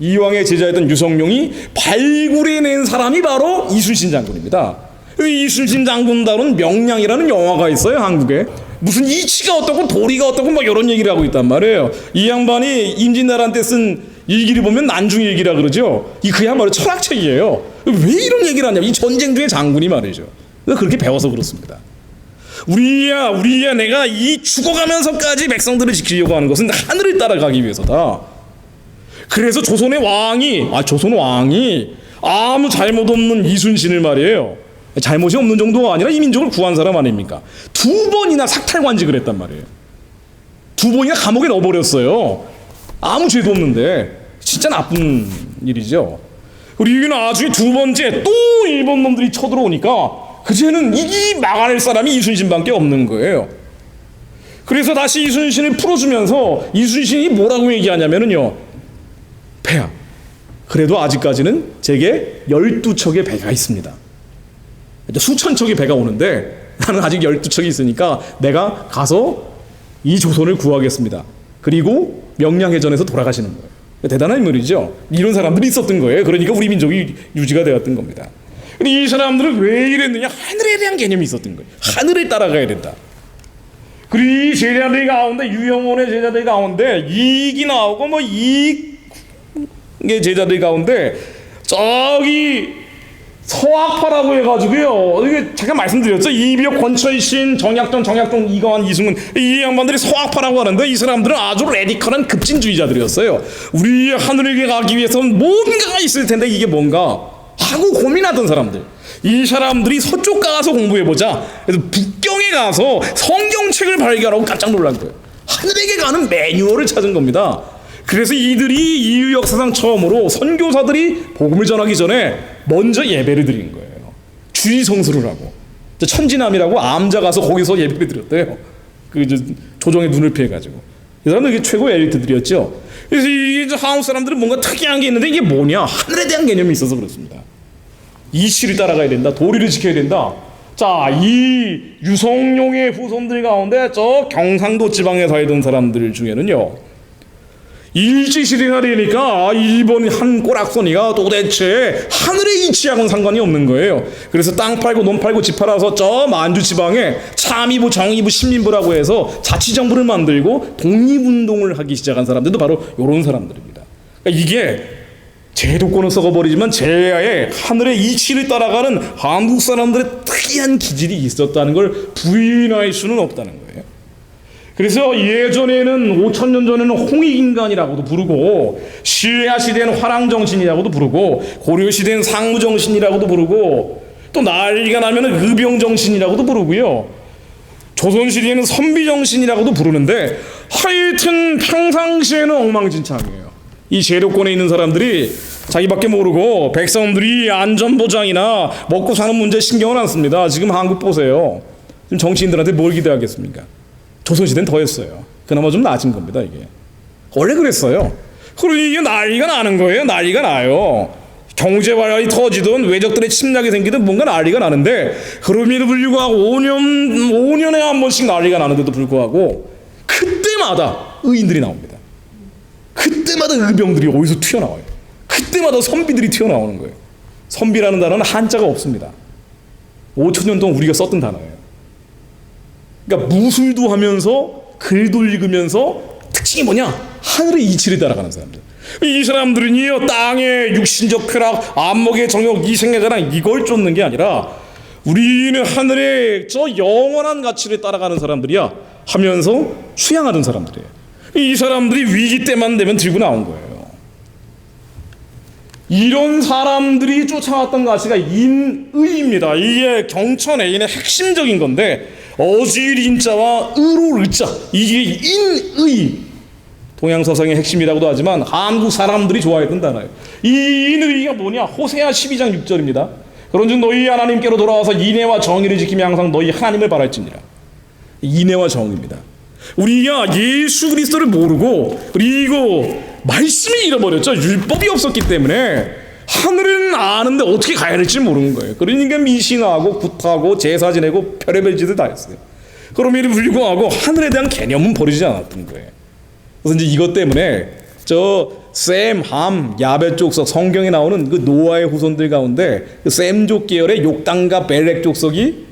이왕의 제자였던 유성룡이 발굴해낸 사람이 바로 이순신 장군입니다. 이순신 장군 다룬 명량이라는 영화가 있어요, 한국에. 무슨 이치가 어떻고 도리가 어떻고 막 이런 얘기를 하고 있단 말이에요. 이 양반이 임진왜란 때 쓴 일기를 보면 난중일기라 그러죠. 이 그야말로 철학책이에요. 왜 이런 얘기를 하냐? 이 전쟁 중에 장군이 말이죠. 그렇게 배워서 그렇습니다. 우리야 내가 이 죽어가면서까지 백성들을 지키려고 하는 것은 하늘을 따라가기 위해서다. 그래서 조선 왕이 아무 잘못 없는 이순신을 말이에요. 잘못이 없는 정도가 아니라 이 민족을 구한 사람 아닙니까? 2번이나 삭탈관직을 했단 말이에요. 2번이나 감옥에 넣어버렸어요. 아무 죄도 없는데. 진짜 나쁜 일이죠. 그리고 나중에 2번째 또 일본 놈들이 쳐들어오니까 그제는 이 막아낼 사람이 이순신밖에 없는 거예요. 그래서 다시 이순신을 풀어주면서 이순신이 뭐라고 얘기하냐면요, 배야, 그래도 아직까지는 제게 12척의 배가 있습니다. 수천 척의 배가 오는데 나는 아직 12척이 있으니까 내가 가서 이 조선을 구하겠습니다. 그리고 명량해전에서 돌아가시는 거예요. 대단한 인물이죠. 이런 사람들이 있었던 거예요. 그러니까 우리 민족이 유지가 되었던 겁니다. 근데 이 사람들은 왜 이랬느냐? 하늘에 대한 개념이 있었던 거예요. 하늘을 따라가야 된다. 그리고 이 제자들 가운데, 유영원의 제자들 가운데 이익이 나오고 뭐 이익의 제자들 가운데 저기 서학파라고 해가지고요, 이게 잠깐 말씀드렸죠. 이비옥, 권철신, 정약돈, 이광환, 이승훈, 이 양반들이 서학파라고 하는데 이 사람들은 아주 레디컬한 급진주의자들이었어요. 우리 하늘에 가기 위해서는 뭔가가 있을 텐데 이게 뭔가 하고 고민하던 사람들. 이 사람들이 서쪽 가서 공부해보자. 그래서 북경에 가서 성경책을 발견하고 깜짝 놀란 거예요. 하늘에게 가는 매뉴얼을 찾은 겁니다. 그래서 이들이 인류 역사상 처음으로 선교사들이 복음을 전하기 전에 먼저 예배를 드린 거예요. 주의성수를 하고. 천지남이라고 암자 가서 거기서 예배를 드렸대요. 그 조정의 눈을 피해가지고. 이 사람들 최고의 엘리트들이었죠. 그래서 이 한국 사람들은 뭔가 특이한 게 있는데 이게 뭐냐? 하늘에 대한 개념이 있어서 그렇습니다. 이치를 따라가야 된다. 도리를 지켜야 된다. 자, 이 유성룡의 후손들 가운데 저 경상도 지방에 살던 사람들 중에는요, 일제시대가 되니까 일본 한 꼬락서니가 도대체 하늘의 이치하고는 상관이 없는 거예요. 그래서 땅 팔고 논 팔고 집 팔아서 저 만주 지방에 참의부, 정의부, 신민부라고 해서 자치정부를 만들고 독립운동을 하기 시작한 사람들도 바로 이런 사람들입니다. 그러니까 이게 제도권을 썩어버리지만 제야의 하늘의 이치를 따라가는 한국 사람들의 특이한 기질이 있었다는 걸 부인할 수는 없다는 거예요. 그래서 예전에는 5,000년 전에는 홍익인간이라고도 부르고, 신라 시대는 화랑정신이라고도 부르고, 고려 시대는 상무정신이라고도 부르고, 또 난리가 나면 의병정신이라고도 부르고요, 조선 시대에는 선비정신이라고도 부르는데 하여튼 평상시에는 엉망진창이에요. 이 제도권에 있는 사람들이 자기밖에 모르고 백성들이 안전보장이나 먹고 사는 문제에 신경을 안 씁니다. 지금 한국 보세요. 지금 정치인들한테 뭘 기대하겠습니까? 조선시대는 더 했어요. 그나마 좀 나아진 겁니다, 이게. 원래 그랬어요. 그러니 이게 난리가 나는 거예요. 난리가 나요. 경제 발달이 터지든 외적들의 침략이 생기든 뭔가 난리가 나는데, 그럼에도 불구하고 5년에 한 번씩 난리가 나는데도 불구하고 그때마다 의인들이 나옵니다. 그때마다 의병들이 어디서 튀어나와요. 그때마다 선비들이 튀어나오는 거예요. 선비라는 단어는 한자가 없습니다. 5,000년 동안 우리가 썼던 단어예요. 그러니까 무술도 하면서 글도 읽으면서 특징이 뭐냐? 하늘의 이치를 따라가는 사람들. 이 사람들은요, 땅의 육신적 쾌락, 안목의 정욕, 이생의 자랑 이걸 쫓는 게 아니라 우리는 하늘의 저 영원한 가치를 따라가는 사람들이야 하면서 수양하는 사람들이에요. 이 사람들이 위기 때만 되면 들고 나온 거예요. 이런 사람들이 쫓아왔던 가치가 인의입니다. 이게 경천애인의 핵심적인 건데, 어지일 인자와 의로 을자, 이게 인의 동양서상의 핵심이라고도 하지만 한국 사람들이 좋아했던 단어예요. 이 인의가 뭐냐? 호세아 12장 6절입니다. 그런즉 너희 하나님께로 돌아와서 인애와 정의를 지키며 항상 너희 하나님을 바랄지니라. 인애와 정의입니다. 우리가 예수 그리스도를 모르고 그리고 말씀을 잃어버렸죠. 율법이 없었기 때문에 하늘은 아는데 어떻게 가야 될지 모르는 거예요. 그러니까 미신하고 굿하고 제사 지내고 별의별 짓을 다 했어요. 그럼에도 불구하고 하늘에 대한 개념은 버리지 않았던 거예요. 그래서 이제 이것 때문에 셈, 함, 야벳 족속 성경에 나오는 그 노아의 후손들 가운데 그 셈족 계열의 욕단과 벨렉 족속이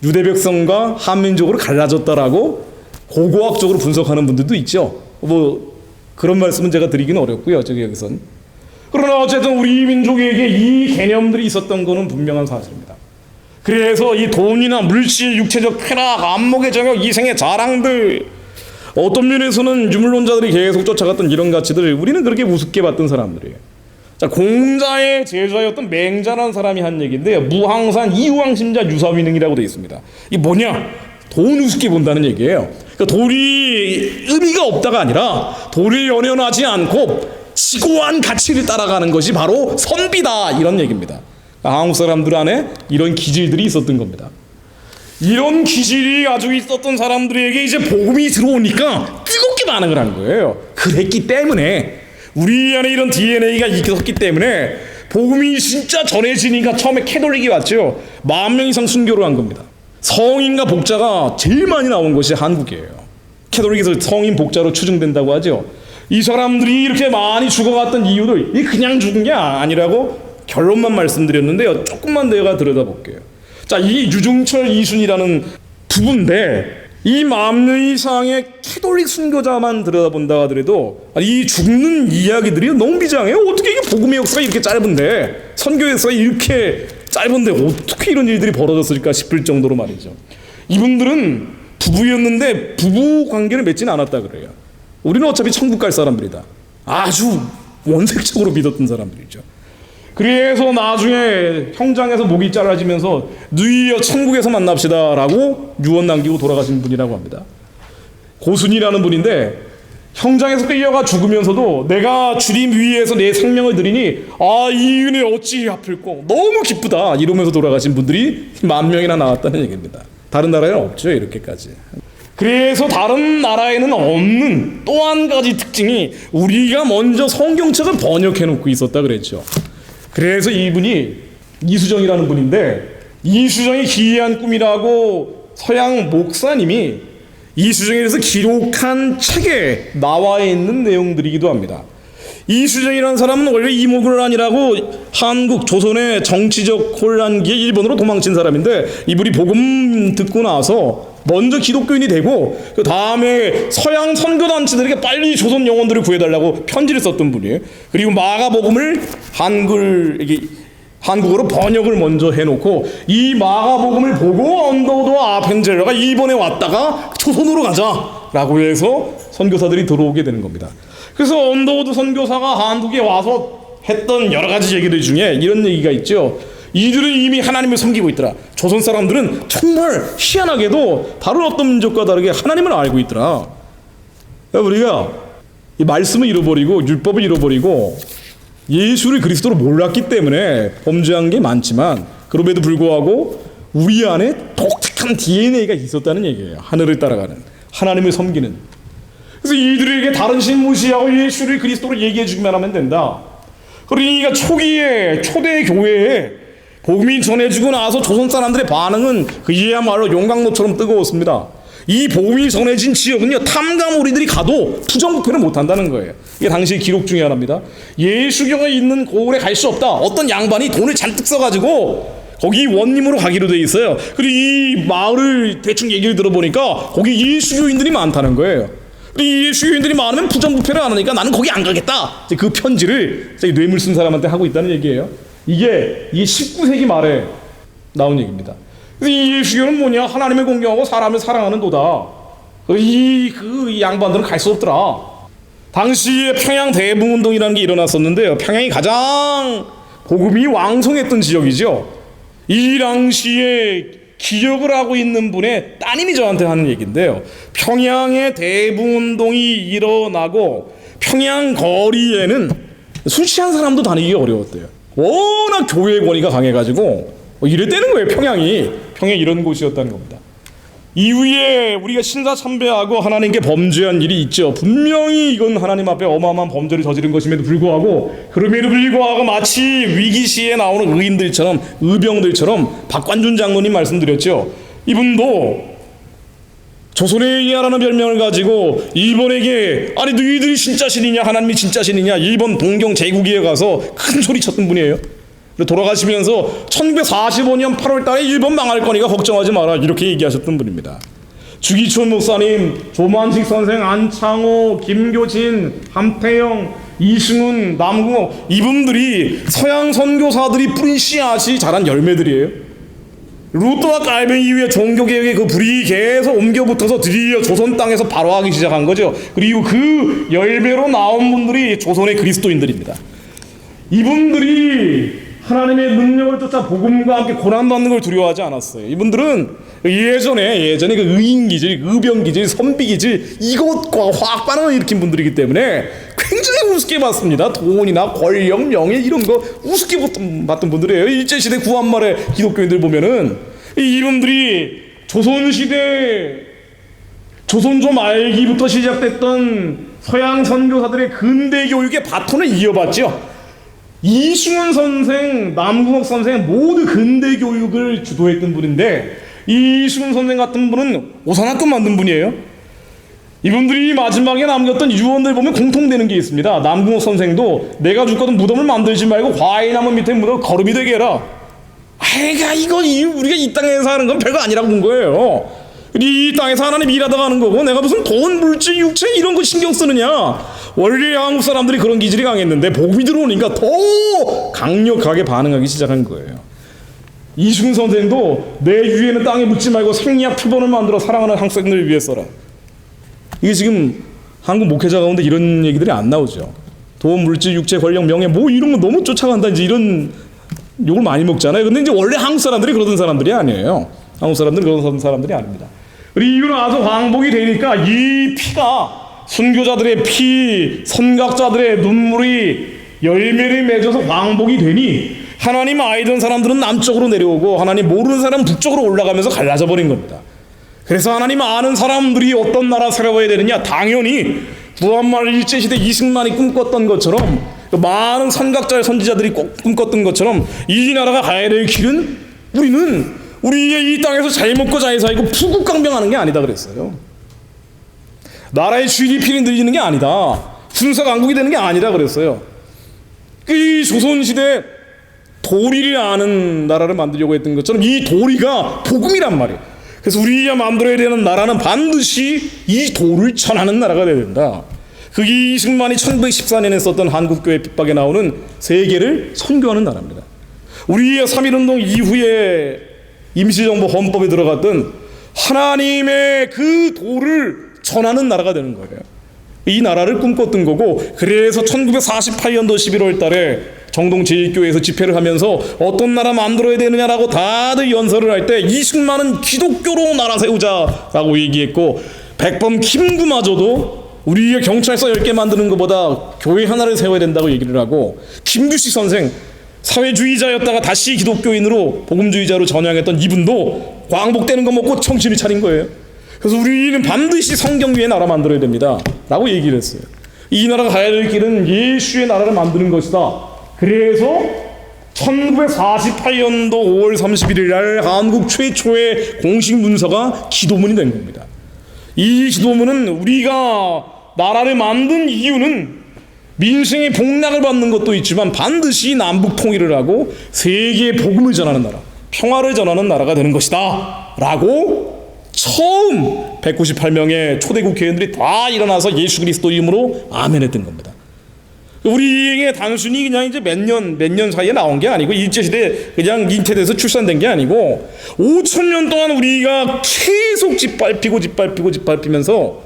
유대 백성과 한민족으로 갈라졌다라고 고고학적으로 분석하는 분들도 있죠. 뭐 그런 말씀은 제가 드리기는 어렵고요. 여기선. 그러나 어쨌든 우리 민족에게 이 개념들이 있었던 것은 분명한 사실입니다. 그래서 이 돈이나 물질, 육체적 쾌락, 안목의 정욕, 이생의 자랑들, 어떤 면에서는 유물론자들이 계속 쫓아갔던 이런 가치들을 우리는 그렇게 우습게 봤던 사람들이에요. 자, 공자의 제자였던 맹자라는 사람이 한 얘기인데요. 무항산 이황심자 유사위능이라고 되어 있습니다. 이게 뭐냐? 돈 우습게 본다는 얘기예요. 그러니까 돈이 의미가 없다가 아니라 돈을 연연하지 않고 지고한 가치를 따라가는 것이 바로 선비다, 이런 얘기입니다. 한국 사람들 안에 이런 기질들이 있었던 겁니다. 이런 기질이 가지고 있었던 사람들에게 이제 복음이 들어오니까 뜨겁게 반응을 한 거예요. 그랬기 때문에 우리 안에 이런 DNA가 있었기 때문에 복음이 진짜 전해지니까 처음에 캐톨릭이 왔죠. 10,000명 이상 순교를 한 겁니다. 성인과 복자가 제일 많이 나온 것이 한국이에요. 캐톨릭에서 성인 복자로 추정된다고 하죠. 이 사람들이 이렇게 많이 죽어갔던 이유를 그냥 죽은 게 아니라고 결론만 말씀드렸는데요. 조금만 내가 들여다볼게요. 자, 이 유중철 이순이라는 부부인데 이 10,000명 이상의 캐톨릭 순교자만 들여다본다 하더라도 이 죽는 이야기들이 너무 비장해요. 어떻게 이게 복음의 역사가 이렇게 짧은데, 선교 역사가 이렇게 짧은데 어떻게 이런 일들이 벌어졌을까 싶을 정도로 말이죠. 이분들은 부부였는데 부부 관계를 맺지는 않았다 그래요. 우리는 어차피 천국 갈 사람들이다. 아주 원색적으로 믿었던 사람들이죠. 그래서 나중에 형장에서 목이 잘라지면서 누이여 천국에서 만납시다 라고 유언 남기고 돌아가신 분이라고 합니다. 고순이라는 분인데 형장에서 끌려가 죽으면서도 내가 주님 위에서 내 생명을 드리니 이 은혜 어찌 아플꼬 너무 기쁘다 이러면서 돌아가신 분들이 10,000명이나 나왔다는 얘기입니다. 다른 나라에는 없죠, 이렇게까지. 그래서 다른 나라에는 없는 또 한 가지 특징이 우리가 먼저 성경책을 번역해 놓고 있었다 그랬죠. 그래서 이분이 이수정이라는 분인데, 이수정이 기이한 꿈이라고 서양 목사님이 이수정에 대해서 기록한 책에 나와 있는 내용들이기도 합니다. 이수정이라는 사람은 원래 이모군란이라고 한국 조선의 정치적 혼란기에 일본으로 도망친 사람인데, 이분이 복음 듣고 나서 먼저 기독교인이 되고 그 다음에 서양 선교단체들에게 빨리 조선 영혼들을 구해달라고 편지를 썼던 분이에요. 그리고 마가복음을 한국어로 번역을 먼저 해놓고 이 마가복음을 보고 언더우드와 아펜젤러가 일본에 왔다가 조선으로 가자라고 해서 선교사들이 들어오게 되는 겁니다. 그래서 언더우드 선교사가 한국에 와서 했던 여러 가지 얘기들 중에 이런 얘기가 있죠. 이들은 이미 하나님을 섬기고 있더라. 조선 사람들은 정말 희한하게도 다른 어떤 민족과 다르게 하나님을 알고 있더라. 우리가 이 말씀을 잃어버리고 율법을 잃어버리고 예수를 그리스도로 몰랐기 때문에 범죄한 게 많지만, 그럼에도 불구하고 우리 안에 독특한 DNA가 있었다는 얘기예요. 하늘을 따라가는, 하나님을 섬기는. 그래서 이들에게 다른 신 무시하고 예수를 그리스도로 얘기해 주기만 하면 된다. 그러니까 초기에 초대 교회에 복음이 전해지고 나서 조선 사람들의 반응은 그야말로 용광로처럼 뜨거웠습니다. 이 복음이 전해진 지역은요, 탐감오리들이 가도 부정부패를 못한다는 거예요. 이게 당시 기록 중에 하나입니다. 예수교가 있는 고을에 갈 수 없다. 어떤 양반이 돈을 잔뜩 써가지고 거기 원님으로 가기로 돼 있어요. 그리고 이 마을을 대충 얘기를 들어보니까 거기 예수교인들이 많다는 거예요. 이 예수교인들이 많으면 부정부패를 안 하니까 나는 거기 안 가겠다. 그 편지를 뇌물 쓴 사람한테 하고 있다는 얘기예요. 이게 19세기 말에 나온 얘기입니다. 이 예수교는 뭐냐? 하나님을 공경하고 사람을 사랑하는 도다. 이 양반들은 갈 수 없더라. 당시에 평양 대붕운동이라는 게 일어났었는데요. 평양이 가장 복음이 왕성했던 지역이죠. 이 당시에 기억을 하고 있는 분의 따님이 저한테 하는 얘기인데요. 평양의 대부운동이 일어나고 평양 거리에는 술 취한 사람도 다니기가 어려웠대요. 워낙 교회의 권위가 강해가지고 이랬다는 거예요. 평양이 이런 곳이었다는 겁니다. 이후에 우리가 신사참배하고 하나님께 범죄한 일이 있죠. 분명히 이건 하나님 앞에 어마어마한 범죄를 저지른 것임에도 불구하고, 그럼에도 불구하고 마치 위기시에 나오는 의인들처럼, 의병들처럼 박관준 장로님 말씀드렸죠. 이분도 조선의 이하라는 별명을 가지고 일본에게 아니 너희들이 진짜 신이냐, 하나님이 진짜 신이냐, 일본 동경 제국에 가서 큰 소리 쳤던 분이에요. 돌아가시면서 1945년 8월 달에 일본 망할 거니까 걱정하지 마라, 이렇게 얘기하셨던 분입니다. 주기춘 목사님, 조만식 선생, 안창호, 김교진, 함태영, 이승훈, 남궁옥, 이분들이 서양 선교사들이 뿌린 씨앗이 자란 열매들이에요. 루터와 칼빈 이후에 종교개혁의 그 불이 계속 옮겨붙어서 드디어 조선 땅에서 발화하기 시작한 거죠. 그리고 그 열매로 나온 분들이 조선의 그리스도인들입니다. 이분들이 하나님의 능력을 쫓아 복음과 함께 고난받는 걸 두려워하지 않았어요. 이분들은 예전에 그 의인기질, 의병기질, 선비기질 이것과 화학반응을 일으킨 분들이기 때문에 굉장히 우습게 봤습니다. 돈이나 권력, 명예 이런 거 우습게 봤던 분들이에요. 일제시대 구한말의 기독교인들 보면은 이분들이 조선시대 조선 좀 알기부터 시작됐던 서양 선교사들의 근대 교육의 바톤을 이어봤죠. 이승훈 선생, 남궁옥 선생 모두 근대 교육을 주도했던 분인데, 이승훈 선생 같은 분은 오산학교 만든 분이에요. 이분들이 마지막에 남겼던 유언들 보면 공통되는 게 있습니다. 남궁옥 선생도 내가 죽거든 무덤을 만들지 말고 과일나무 밑에 묻어 거름이 되게 해라. 아이가 이거 우리가 이 땅에 사는 건 별거 아니라고 본 거예요. 이 땅에서 하나님 일하다 가는 거고 내가 무슨 돈, 물질, 육체 이런 거 신경 쓰느냐. 원래 한국 사람들이 그런 기질이 강했는데 복음이 들어오니까 더 강력하게 반응하기 시작한 거예요. 이승훈 선생도 내 유해는 땅에 묻지 말고 생리학 표본을 만들어 사랑하는 학생들을 위해 써라. 이게 지금 한국 목회자 가운데 이런 얘기들이 안 나오죠. 돈, 물질, 육체, 권력, 명예 뭐 이런 거 너무 쫓아간다 이제 이런 욕을 많이 먹잖아요. 근데 이제 원래 한국 사람들이 그러던 사람들이 아니에요. 한국 사람들은 그런 사람들이 아닙니다. 이유는 아주 광복이 되니까 이 피가 순교자들의 피, 선각자들의 눈물이 열매를 맺어서 광복이 되니 하나님 아이던 사람들은 남쪽으로 내려오고 하나님 모르는 사람은 북쪽으로 올라가면서 갈라져 버린 겁니다. 그래서 하나님 아는 사람들이 어떤 나라 세워야 되느냐, 당연히 구한말 일제시대 이승만이 꿈꿨던 것처럼 많은 선각자의 선지자들이 꼭 꿈꿨던 것처럼 이 나라가 가야 될 길은 우리는 우리의 이 땅에서 잘 먹고 잘 살고富국강병하는 게 아니다 그랬어요. 나라의 GDP를 늘리는 게 아니다. 군사강국이 되는 게 아니다 그랬어요. 이 조선시대 도리를 아는 나라를 만들려고 했던 것처럼 이 도리가 복음이란 말이에요. 그래서 우리가 만들어야 되는 나라는 반드시 이 도를 전하는 나라가 돼야 된다. 그게 이승만이 1914년에 썼던 한국교회 핍박에 나오는 세계를 선교하는 나라입니다. 우리의 3.1운동 이후에 임시정부 헌법에 들어갔던 하나님의 그 도를 전하는 나라가 되는 거예요. 이 나라를 꿈꿨던 거고, 그래서 1948년도 11월 달에 정동 제1교회에서 집회를 하면서 어떤 나라 만들어야 되느냐라고 다들 연설을 할 때 이승만은 기독교로 나라 세우자라고 얘기했고, 백범 김구마저도 우리의 경찰서 10개 만드는 것보다 교회 하나를 세워야 된다고 얘기를 하고, 김규식 선생 사회주의자였다가 다시 기독교인으로 복음주의자로 전향했던 이분도 광복되는 거 먹고 정신을 차린 거예요. 그래서 우리는 반드시 성경 위에 나라 만들어야 됩니다 라고 얘기를 했어요. 이 나라가 가야 될 길은 예수의 나라를 만드는 것이다. 그래서 1948년도 5월 31일 날 한국 최초의 공식 문서가 기도문이 된 겁니다. 이 기도문은 우리가 나라를 만든 이유는 민생의 복락을 받는 것도 있지만 반드시 남북 통일을 하고 세계의 복음을 전하는 나라, 평화를 전하는 나라가 되는 것이다 라고 처음 198명의 초대 국회의원들이 다 일어나서 예수 그리스도 이름으로 아멘했던 겁니다. 우리에게 단순히 그냥 이제 몇 년 사이에 나온 게 아니고 일제시대 그냥 잉태돼서 출산된 게 아니고 5,000년 동안 우리가 계속 짓밟히면서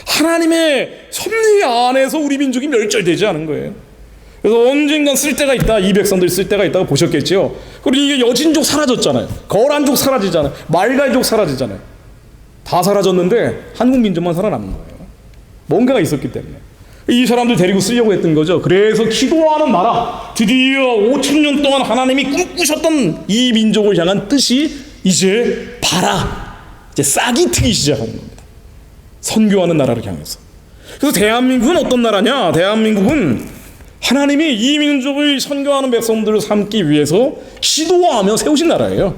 하나님의 섭리 안에서 우리 민족이 멸절되지 않은 거예요. 그래서 언젠간 쓸 때가 있다. 이 백성들이 쓸 때가 있다고 보셨겠죠. 그리고 이게 여진족 사라졌잖아요. 거란족 사라지잖아요. 말갈족 사라지잖아요. 다 사라졌는데 한국 민족만 살아남은 거예요. 뭔가가 있었기 때문에. 이 사람들 데리고 쓰려고 했던 거죠. 그래서 기도하는 나라, 드디어 5,000년 동안 하나님이 꿈꾸셨던 이 민족을 향한 뜻이 이제 봐라, 이제 싹이 트기 시작하는 겁니다. 선교하는 나라를 향해서. 그래서 대한민국은 어떤 나라냐? 대한민국은 하나님이 이 민족을 선교하는 백성들을 삼기 위해서 기도하며 세우신 나라예요.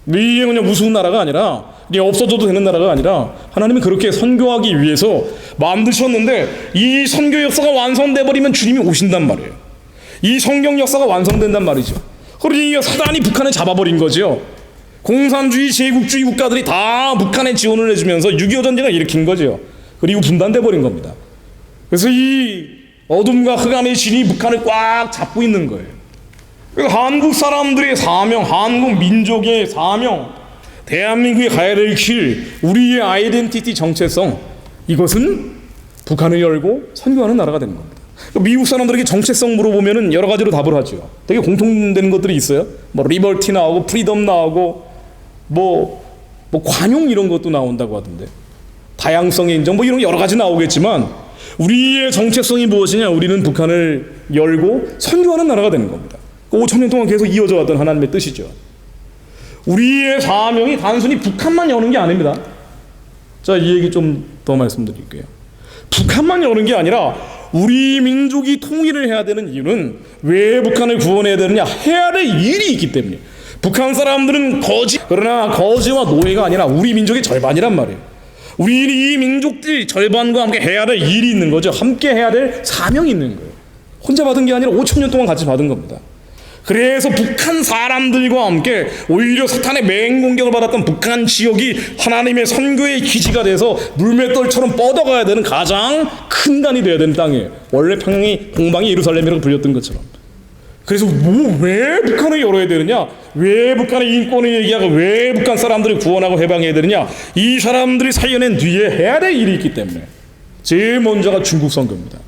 이게 그냥 무서운 나라가 아니라, 이게 없어져도 되는 나라가 아니라, 하나님이 그렇게 선교하기 위해서 만드셨는데, 이 선교 역사가 완성돼 버리면 주님이 오신단 말이에요. 이 성경 역사가 완성된단 말이죠. 그러니 사단이 북한을 잡아버린 거죠. 공산주의 제국주의 국가들이 다 북한에 지원을 해주면서 6.25 전쟁을 일으킨 거죠. 그리고 분단돼 버린 겁니다. 그래서 이 어둠과 흑암의 진이 북한을 꽉 잡고 있는 거예요. 그래서 한국 사람들의 사명, 한국 민족의 사명, 대한민국이 가야 될 길, 우리의 아이덴티티 정체성, 이것은 북한을 열고 선교하는 나라가 되는 겁니다. 미국 사람들에게 정체성 물어보면은 여러 가지로 답을 하죠. 되게 공통되는 것들이 있어요. 뭐 리버티 나오고 프리덤 나오고 뭐 관용 이런 것도 나온다고 하던데, 다양성의 인정 뭐 이런 여러 가지 나오겠지만, 우리의 정체성이 무엇이냐? 우리는 북한을 열고 선교하는 나라가 되는 겁니다. 5,000년 동안 계속 이어져 왔던 하나님의 뜻이죠. 우리의 사명이 단순히 북한만 여는 게 아닙니다. 자, 이 얘기 좀 더 말씀드릴게요. 북한만 여는 게 아니라 우리 민족이 통일을 해야 되는 이유는 왜 북한을 구원해야 되느냐? 해야 될 일이 있기 때문에. 북한 사람들은 그러나 거지와 노예가 아니라 우리 민족의 절반이란 말이에요. 우리 이 민족들 절반과 함께 해야 될 일이 있는 거죠. 함께 해야 될 사명이 있는 거예요. 혼자 받은 게 아니라 5,000년 동안 같이 받은 겁니다. 그래서 북한 사람들과 함께 오히려 사탄의 맹공격을 받았던 북한 지역이 하나님의 선교의 기지가 돼서 물맷돌처럼 뻗어가야 되는 가장 큰 단이 되어야 되는 땅이에요. 원래 평양이 동방이 예루살렘이라고 불렸던 것처럼. 그래서 왜 북한을 열어야 되느냐? 왜 북한의 인권을 얘기하고 왜 북한 사람들을 구원하고 해방해야 되느냐? 이 사람들이 살려낸 뒤에 해야 될 일이 있기 때문에. 제일 먼저가 중국 선교입니다.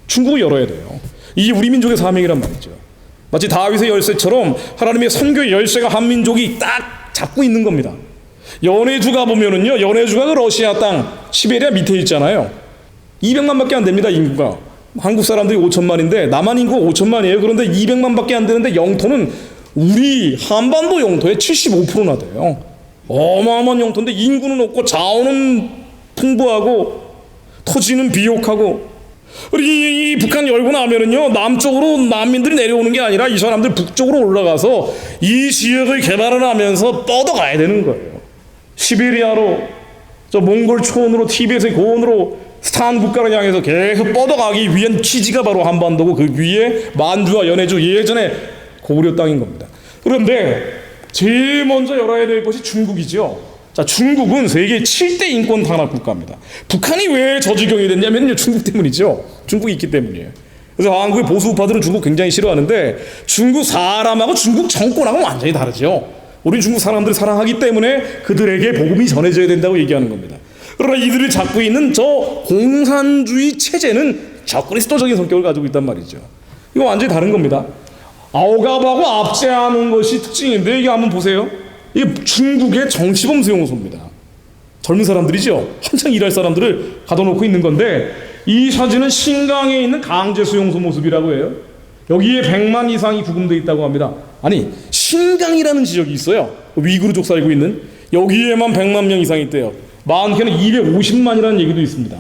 중국을 열어야 돼요. 이게 우리 민족의 사명이란 말이죠. 마치 다윗의 열쇠처럼 하나님의 선교의 열쇠가 한민족이 딱 잡고 있는 겁니다. 연해주 가보면은요, 연해주가 그 러시아 땅 시베리아 밑에 있잖아요. 200만밖에 안 됩니다, 인구가. 한국 사람들이 5천만인데 남한 인구가 5천만이에요. 그런데 200만밖에 안 되는데 영토는 우리 한반도 영토의 75%나 돼요. 어마어마한 영토인데 인구는 없고 자원은 풍부하고 토지는 비옥하고. 이 북한 열고 나면은요, 남쪽으로 난민들이 내려오는 게 아니라 이 사람들 북쪽으로 올라가서 이 지역을 개발을 하면서 뻗어가야 되는 거예요. 시베리아로, 저 몽골 초원으로, 티벳의 고원으로 스탄 국가를 향해서 계속 뻗어가기 위한 기지가 바로 한반도고, 그 위에 만주와 연해주, 예전에 고구려 땅인 겁니다. 그런데 제일 먼저 열어야 될 것이 중국이죠. 자, 중국은 세계 7대 인권 탄압 국가입니다. 북한이 왜 저 지경이 됐냐면요, 중국 때문이죠. 중국이 있기 때문이에요. 그래서 한국의 보수 우파들은 중국 굉장히 싫어하는데, 중국 사람하고 중국 정권하고는 완전히 다르죠. 우리 중국 사람들을 사랑하기 때문에 그들에게 복음이 전해져야 된다고 얘기하는 겁니다. 그러나 이들을 잡고 있는 저 공산주의 체제는 적그리스도적인 성격을 가지고 있단 말이죠. 이거 완전히 다른 겁니다. 억압하고 압제하는 것이 특징인데, 이게 한번 보세요. 이게 중국의 정치범 수용소입니다. 젊은 사람들이죠. 한창 일할 사람들을 가둬놓고 있는 건데, 이 사진은 신강에 있는 강제 수용소 모습이라고 해요. 여기에 100만 이상이 구금되어 있다고 합니다. 아니, 신강이라는 지역이 있어요. 위구르족 살고 있는. 여기에만 100만 명 이상이 있대요. 많게는 250만이라는 얘기도 있습니다.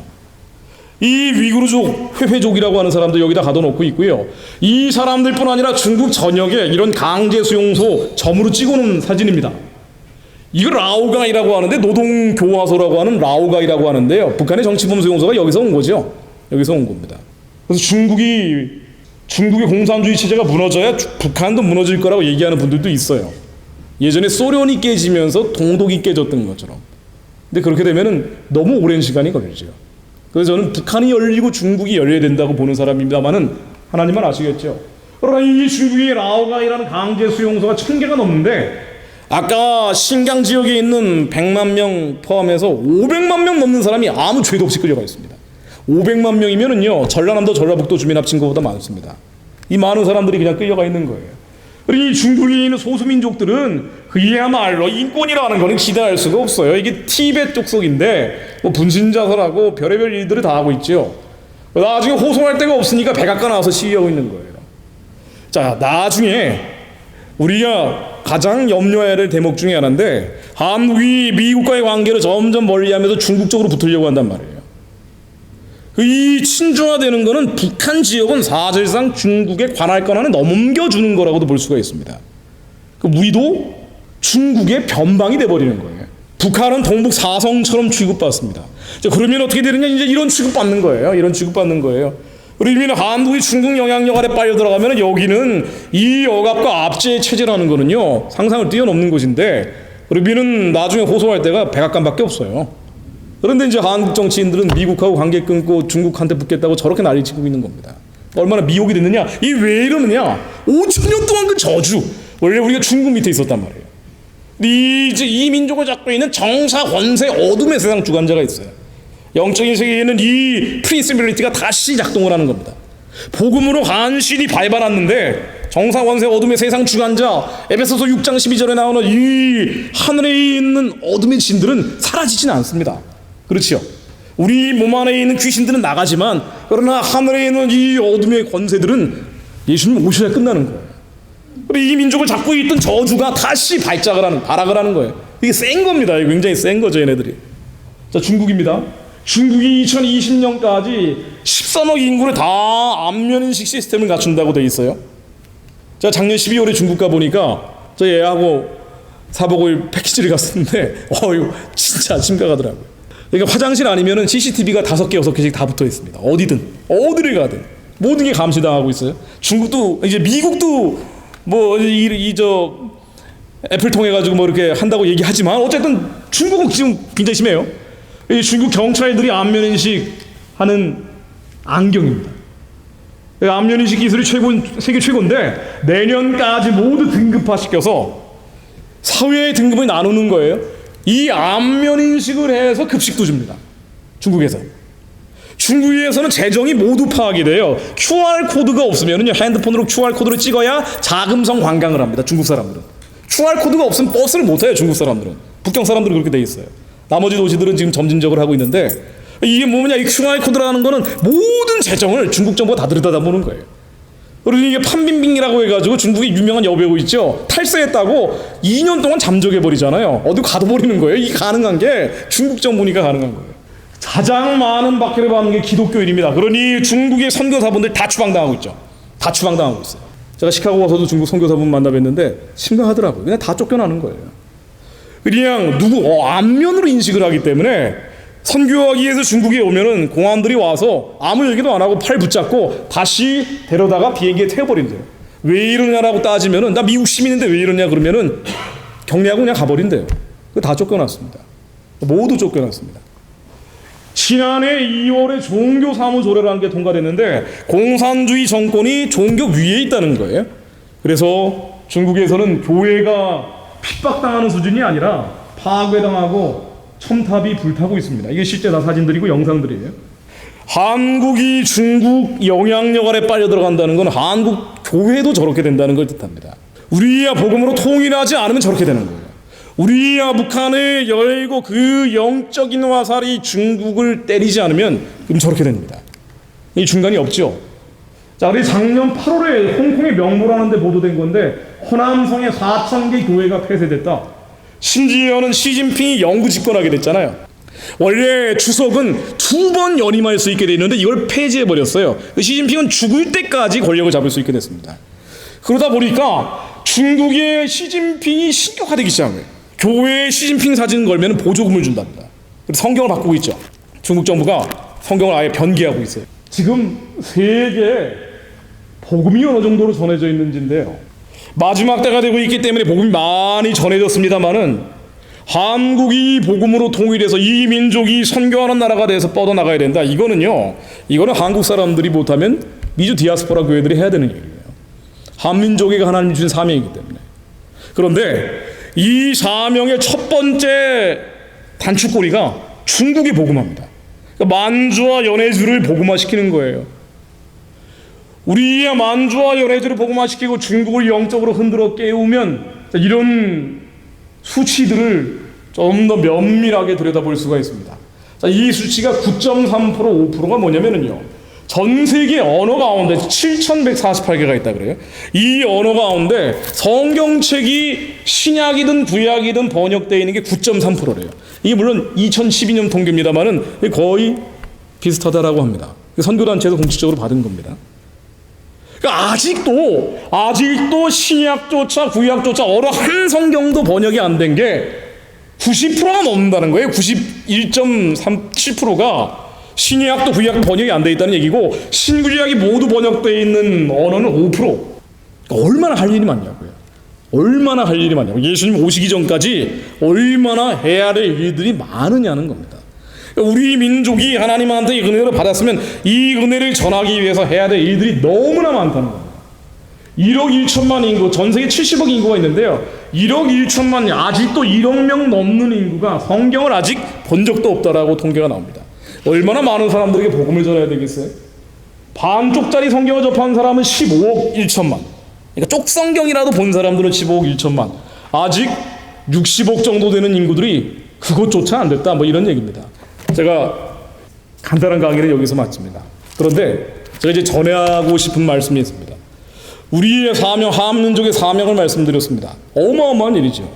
이 위구르족, 회회족이라고 하는 사람들 여기다 가둬놓고 있고요. 이 사람들뿐 아니라 중국 전역에 이런 강제 수용소 점으로 찍어놓은 사진입니다. 이거 라오가이라고 하는데, 노동교화소라고 하는 라오가이라고 하는데요. 북한의 정치범 수용소가 여기서 온 거죠. 여기서 온 겁니다. 그래서 중국의 공산주의 체제가 무너져야 북한도 무너질 거라고 얘기하는 분들도 있어요. 예전에 소련이 깨지면서 동독이 깨졌던 것처럼. 근데 그렇게 되면은 너무 오랜 시간이 걸리죠. 그래서 저는 북한이 열리고 중국이 열려야 된다고 보는 사람입니다만은, 하나님은 아시겠죠. 그러나 이 중국의 라오가이라는 강제 수용소가 1000개가 넘는데, 아까 신강 지역에 있는 100만 명 포함해서 500만 명 넘는 사람이 아무 죄도 없이 끌려가 있습니다. 500만 명이면은요, 전라남도 전라북도 주민 합친 것보다 많습니다. 이 많은 사람들이 그냥 끌려가 있는 거예요. 그리고 이 중국에 있는 소수민족들은 그야말로 인권이라는 거는 기대할 수가 없어요. 이게 티베트 족속인데 뭐 분신자설하고 별의별 일들을 다 하고 있죠. 나중에 호송할 데가 없으니까 백악관 나와서 시위하고 있는 거예요. 자, 나중에 우리가 가장 염려해야 될 대목 중에 하나인데, 한국이 미국과의 관계를 점점 멀리하면서 중국 쪽으로 붙으려고 한단 말이에요. 이 친중화되는 거는 북한 지역은 사실상 중국에 관할 건 안에 넘겨주는 거라고도 볼 수가 있습니다. 우리도 중국의 변방이 돼버리는 거예요. 북한은 동북 사성처럼 취급받습니다. 자, 그러면 어떻게 되느냐? 이제 이런 취급받는 거예요. 이런 취급받는 거예요. 그러면 한국이 중국 영향력 아래 빨려 들어가면 여기는 이 억압과 압제의 체제라는 거는요, 상상을 뛰어넘는 것인데, 그러면 나중에 호소할 때가 백악관밖에 없어요. 그런데 이제 한국 정치인들은 미국하고 관계 끊고 중국한테 붙겠다고 저렇게 난리치고 있는 겁니다. 얼마나 미혹이 됐느냐? 이 왜 이러느냐? 5,000년 동안 그 저주, 원래 우리가 중국 밑에 있었단 말이에요. 이제 이 민족을 잡고 있는 정사 권세 어둠의 세상 주관자가 있어요. 영적인 세계에는 이 프린시빌리티가 다시 작동을 하는 겁니다. 복음으로 간신히 밟아놨는데 정사 권세 어둠의 세상 주관자, 에베소서 6장 12절에 나오는 이 하늘에 있는 어둠의 진들은 사라지지는 않습니다. 그렇지요. 우리 몸 안에 있는 귀신들은 나가지만, 그러나 하늘에 있는 이 어둠의 권세들은 예수님 오셔야 끝나는 거예요. 이 민족을 잡고 있던 저주가 다시 발악을 하는 거예요. 이게 센 겁니다. 굉장히 센 거죠, 얘네들이. 자, 중국입니다. 중국이 2020년까지 13억 인구를 다 안면인식 시스템을 갖춘다고 돼 있어요. 제가 작년 12월에 중국 가보니까 저 애하고 4박 5일 패키지를 갔었는데 이거 진짜 심각하더라고요. 그러니까 화장실 아니면은 CCTV가 5개, 6개씩 다 붙어 있습니다. 어디든, 어디를 가든 모든 게 감시당하고 있어요. 중국도, 이제 미국도 뭐 애플 통해 가지고 뭐 이렇게 한다고 얘기하지만 어쨌든 중국은 지금 굉장히 심해요. 이 중국 경찰들이 안면인식 하는 안경입니다. 안면인식 기술이 세계 최고인데 내년까지 모두 등급화시켜서 사회의 등급을 나누는 거예요. 이 안면인식을 해서 급식도 줍니다. 중국에서. 중국에서는 재정이 모두 파악이 돼요. QR코드가 없으면요, 핸드폰으로 QR코드를 찍어야 자금성 관광을 합니다. 중국 사람들은. QR코드가 없으면 버스를 못 타요. 중국 사람들은. 북경 사람들은 그렇게 돼 있어요. 나머지 도시들은 지금 점진적으로 하고 있는데, 이게 뭐냐, 이 QR코드라는 거는 모든 재정을 중국 정부가 다 들여다보는 거예요. 그리고 이게 판빈빙이라고 해가지고 중국의 유명한 여배우 있죠. 탈세했다고 2년 동안 잠적해버리잖아요. 어디 가둬버리는 거예요. 이게 가능한 게 중국 정부니까 가능한 거예요. 가장 많은 박해를 받는 게 기독교인입니다. 그러니 중국의 선교사분들 다 추방당하고 있죠. 다 추방당하고 있어요. 제가 시카고 가서도 중국 선교사분 만나뵀는데 심각하더라고요. 그냥 다 쫓겨나는 거예요. 그냥 안면으로 인식을 하기 때문에 선교하기 위해서 중국에 오면은 공안들이 와서 아무 얘기도 안 하고 팔 붙잡고 다시 데려다가 비행기에 태워버린대요. 왜 이러냐라고 따지면은 나 미국 시민인데 왜 이러냐 그러면은 격리하고 그냥 가버린대요. 다 쫓겨났습니다. 모두 쫓겨났습니다. 지난해 2월에 종교사무조례라는 게 통과됐는데 공산주의 정권이 종교 위에 있다는 거예요. 그래서 중국에서는 교회가 핍박당하는 수준이 아니라 파괴당하고 첨탑이 불타고 있습니다. 이게 실제 다 사진들이고 영상들이에요. 한국이 중국 영향력 아래 빨려 들어간다는 건 한국 교회도 저렇게 된다는 걸 뜻합니다. 우리야 복음으로 통일하지 않으면 저렇게 되는 거예요. 우리야 북한을 열고 그 영적인 화살이 중국을 때리지 않으면 그럼 저렇게 됩니다. 이 중간이 없죠. 자, 우리 작년 8월에 홍콩의 명보라는 데 보도된 건데 호남성의 4,000개 교회가 폐쇄됐다. 심지어는 시진핑이 영구 집권하게 됐잖아요. 원래 추석은 2번 연임할 수 있게 돼 있는데 이걸 폐지해버렸어요. 시진핑은 죽을 때까지 권력을 잡을 수 있게 됐습니다. 그러다 보니까 중국의 시진핑이 신격화되기 시작한 거예요. 교회에 시진핑 사진 걸면 보조금을 준답니다. 성경을 바꾸고 있죠. 중국 정부가 성경을 아예 변기하고 있어요. 지금 세계에 복음이 어느 정도로 전해져 있는지인데요. 마지막 때가 되고 있기 때문에 복음이 많이 전해졌습니다만은 한국이 복음으로 통일해서 이 민족이 선교하는 나라가 돼서 뻗어나가야 된다. 이거는 한국 사람들이 못하면 미주 디아스포라 교회들이 해야 되는 일이에요. 한민족에게 하나님이 주신 사명이기 때문에. 그런데 이 사명의 첫 번째 단축고리가 중국이 복음화입니다. 그러니까 만주와 연해주를 복음화시키는 거예요. 우리의 만주와 열애제를 복음화시키고 중국을 영적으로 흔들어 깨우면 이런 수치들을 좀 더 면밀하게 들여다볼 수가 있습니다. 자, 이 수치가 9.3% 5%가 뭐냐면요, 전 세계 언어 가운데 7,148개가 있다 그래요. 이 언어 가운데 성경책이 신약이든 구약이든 번역되어 있는 게 9.3%래요. 이게 물론 2012년 통계입니다만은 거의 비슷하다라고 합니다. 선교단체에서 공식적으로 받은 겁니다. 그러니까 아직도 신약조차 구약조차 어느 한 성경도 번역이 안 된 게 90%가 넘는다는 거예요. 91.37%가 신약도 구약도 번역이 안 돼 있다는 얘기고, 신구약이 모두 번역되어 있는 언어는 5%. 그러니까 얼마나 할 일이 많냐고요. 얼마나 할 일이 많냐고. 예수님 오시기 전까지 얼마나 해야 될 일들이 많으냐는 겁니다. 우리 민족이 하나님한테 이 은혜를 받았으면 이 은혜를 전하기 위해서 해야 될 일들이 너무나 많다는 겁니다. 1억 1천만 인구, 전 세계 70억 인구가 있는데요, 1억 1천만, 아직도 1억 명 넘는 인구가 성경을 아직 본 적도 없다라고 통계가 나옵니다. 얼마나 많은 사람들에게 복음을 전해야 되겠어요? 반쪽짜리 성경을 접한 사람은 15억 1천만. 그러니까 쪽성경이라도 본 사람들은 15억 1천만. 아직 60억 정도 되는 인구들이 그것조차 안 됐다, 뭐 이런 얘기입니다. 제가 간단한 강의는 여기서 마칩니다. 그런데 제가 이제 전하고 싶은 말씀이 있습니다. 우리의 사명, 한민족의 사명을 말씀드렸습니다. 어마어마한 일이죠.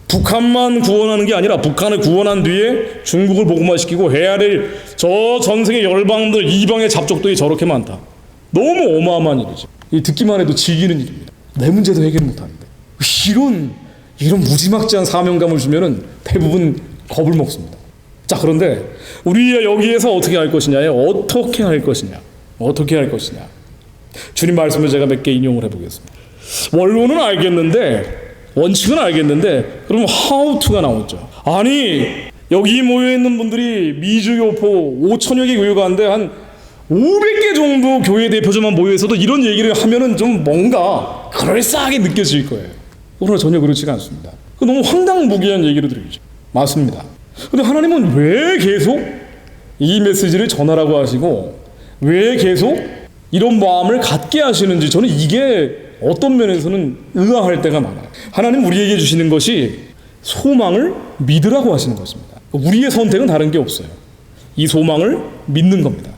북한만 구원하는 게 아니라 북한을 구원한 뒤에 중국을 복음화시키고 해야 될 저 전 세계 열방들, 이방의 잡족들이 저렇게 많다. 너무 어마어마한 일이죠. 듣기만 해도 즐기는 일입니다. 내 문제도 해결 못하는데 이런 무지막지한 사명감을 주면은 대부분 겁을 먹습니다. 자, 그런데 우리가 여기에서 어떻게 할 것이냐에 어떻게 할 것이냐. 주님 말씀을 제가 몇 개 인용을 해보겠습니다. 원론은 알겠는데, 원칙은 알겠는데, 그럼 how to가 나오죠. 아니, 여기 모여있는 분들이 미주교포 5천여 개 교회가 한데 한 500개 정도 교회 대표자만 모여있어도 이런 얘기를 하면은 좀 뭔가 그럴싸하게 느껴질 거예요. 그러나 전혀 그렇지가 않습니다. 너무 황당무계한 얘기를 드리죠. 맞습니다. 근데 하나님은 왜 계속 이 메시지를 전하라고 하시고 왜 계속 이런 마음을 갖게 하시는지, 저는 이게 어떤 면에서는 의아할 때가 많아요. 하나님 우리에게 주시는 것이 소망을 믿으라고 하시는 것입니다. 우리의 선택은 다른 게 없어요. 이 소망을 믿는 겁니다.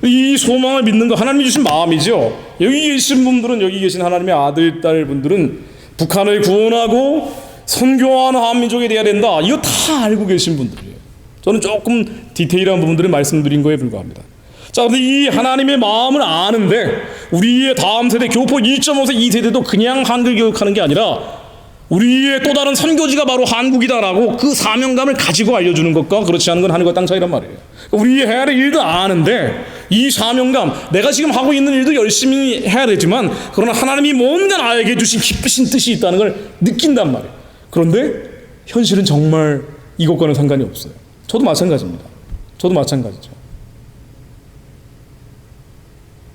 이 소망을 믿는 거 하나님이 주신 마음이죠. 여기 계신 분들은, 여기 계신 하나님의 아들, 딸 분들은 북한을 구원하고 선교하는 한민족이 돼야 된다, 이거 다 알고 계신 분들이에요. 저는 조금 디테일한 부분들을 말씀드린 거에 불과합니다. 자, 근데 이 하나님의 마음을 아는데 우리의 다음 세대 교포 1.5세 2세대도 그냥 한글 교육하는 게 아니라 우리의 또 다른 선교지가 바로 한국이다라고 그 사명감을 가지고 알려주는 것과 그렇지 않은 건 하늘과 땅 차이란 말이에요. 우리의 해야 할 일도 아는데 이 사명감, 내가 지금 하고 있는 일도 열심히 해야 되지만 그러나 하나님이 뭔가 나에게 주신 기쁘신 뜻이 있다는 걸 느낀단 말이에요. 그런데 현실은 정말 이것과는 상관이 없어요. 저도 마찬가지입니다.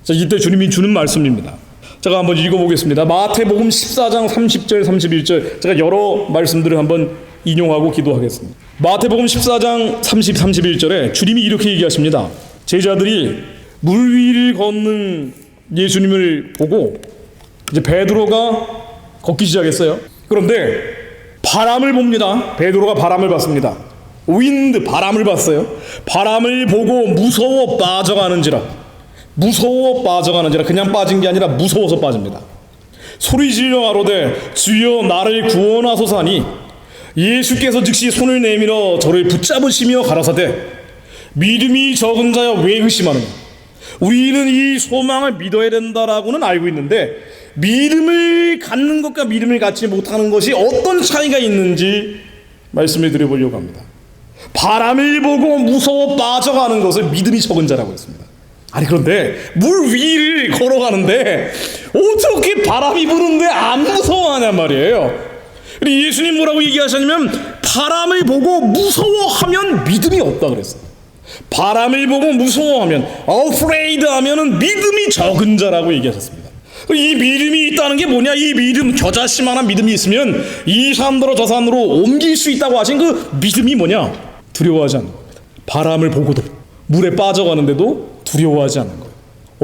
자, 이때 주님이 주는 말씀입니다. 제가 한번 읽어보겠습니다. 마태복음 14장 30절 31절, 제가 여러 말씀들을 한번 인용하고 기도하겠습니다. 마태복음 14장 30, 31절에 주님이 이렇게 얘기하십니다. 제자들이 물 위를 걷는 예수님을 보고 이제 베드로가 걷기 시작했어요. 그런데 바람을 봅니다. 베드로가 바람을 봤습니다. 윈드, 바람을 봤어요. 바람을 보고 무서워 빠져가는지라, 그냥 빠진 게 아니라 무서워서 빠집니다. 소리 질러 가로되 주여 나를 구원하소서 하니 예수께서 즉시 손을 내밀어 저를 붙잡으시며 가라사대 믿음이 적은 자여 왜 의심하느냐. 우리는 이 소망을 믿어야 된다라고는 알고 있는데 믿음을 갖는 것과 믿음을 갖지 못하는 것이 어떤 차이가 있는지 말씀을 드려보려고 합니다. 바람을 보고 무서워 빠져가는 것을 믿음이 적은 자라고 했습니다. 아니, 그런데 물 위를 걸어가는데 어떻게 바람이 부는데 안 무서워하냔 말이에요. 예수님 뭐라고 얘기하셨냐면 바람을 보고 무서워하면 믿음이 없다 그랬어요. 바람을 보고 무서워하면, afraid 하면은 믿음이 적은 자라고 얘기하셨습니다. 이 믿음이 있다는 게 뭐냐? 이 믿음, 겨자씨만한 믿음이 있으면 이 산으로 저 산으로 옮길 수 있다고 하신 그 믿음이 뭐냐? 두려워하지 않는 겁니다. 바람을 보고도 물에 빠져가는데도 두려워하지 않는 거예요.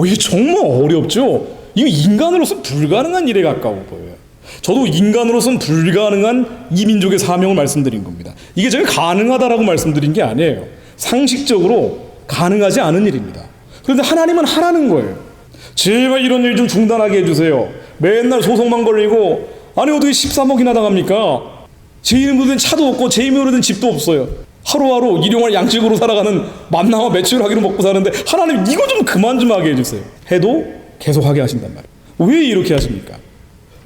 이게 정말 어렵죠. 이거 인간으로서 불가능한 일에 가까워 보여요. 저도 인간으로서는 불가능한 이 민족의 사명을 말씀드린 겁니다. 이게 제가 가능하다라고 말씀드린 게 아니에요. 상식적으로 가능하지 않은 일입니다. 그런데 하나님은 하라는 거예요. 제발 이런 일 좀 중단하게 해주세요. 맨날 소송만 걸리고, 아니 어떻게 13억이나 당합니까? 제 이름으로 된 차도 없고 제 이름으로 된 집도 없어요. 하루하루 일용할 양식으로 살아가는 만나와 매출 하기로 먹고 사는데 하나님 이거 좀 그만 좀 하게 해주세요. 해도 계속 하게 하신단 말이에요. 왜 이렇게 하십니까?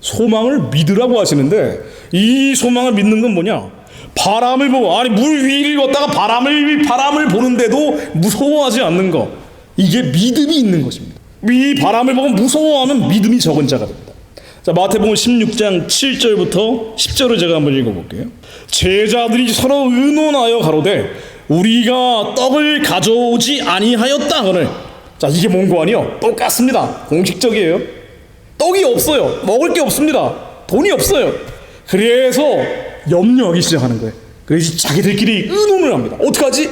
소망을 믿으라고 하시는데, 이 소망을 믿는 건 뭐냐? 바람을 보고, 아니 물 위를 걷다가 바람을 보는데도 무서워하지 않는 거, 이게 믿음이 있는 것입니다. 이 바람을 보고 무서워하면 믿음이 적은 자가 됩니다. 자, 마태복음 16장 7절부터 10절을 제가 한번 읽어볼게요. 제자들이 서로 의논하여 가로되 우리가 떡을 가져오지 아니하였다 하거늘. 자, 이게 뭔고 아니요? 똑같습니다. 공식적이에요. 떡이 없어요. 먹을 게 없습니다. 돈이 없어요. 그래서 염려하기 시작하는 거예요. 그래서 자기들끼리 의논을 합니다. 어떡하지?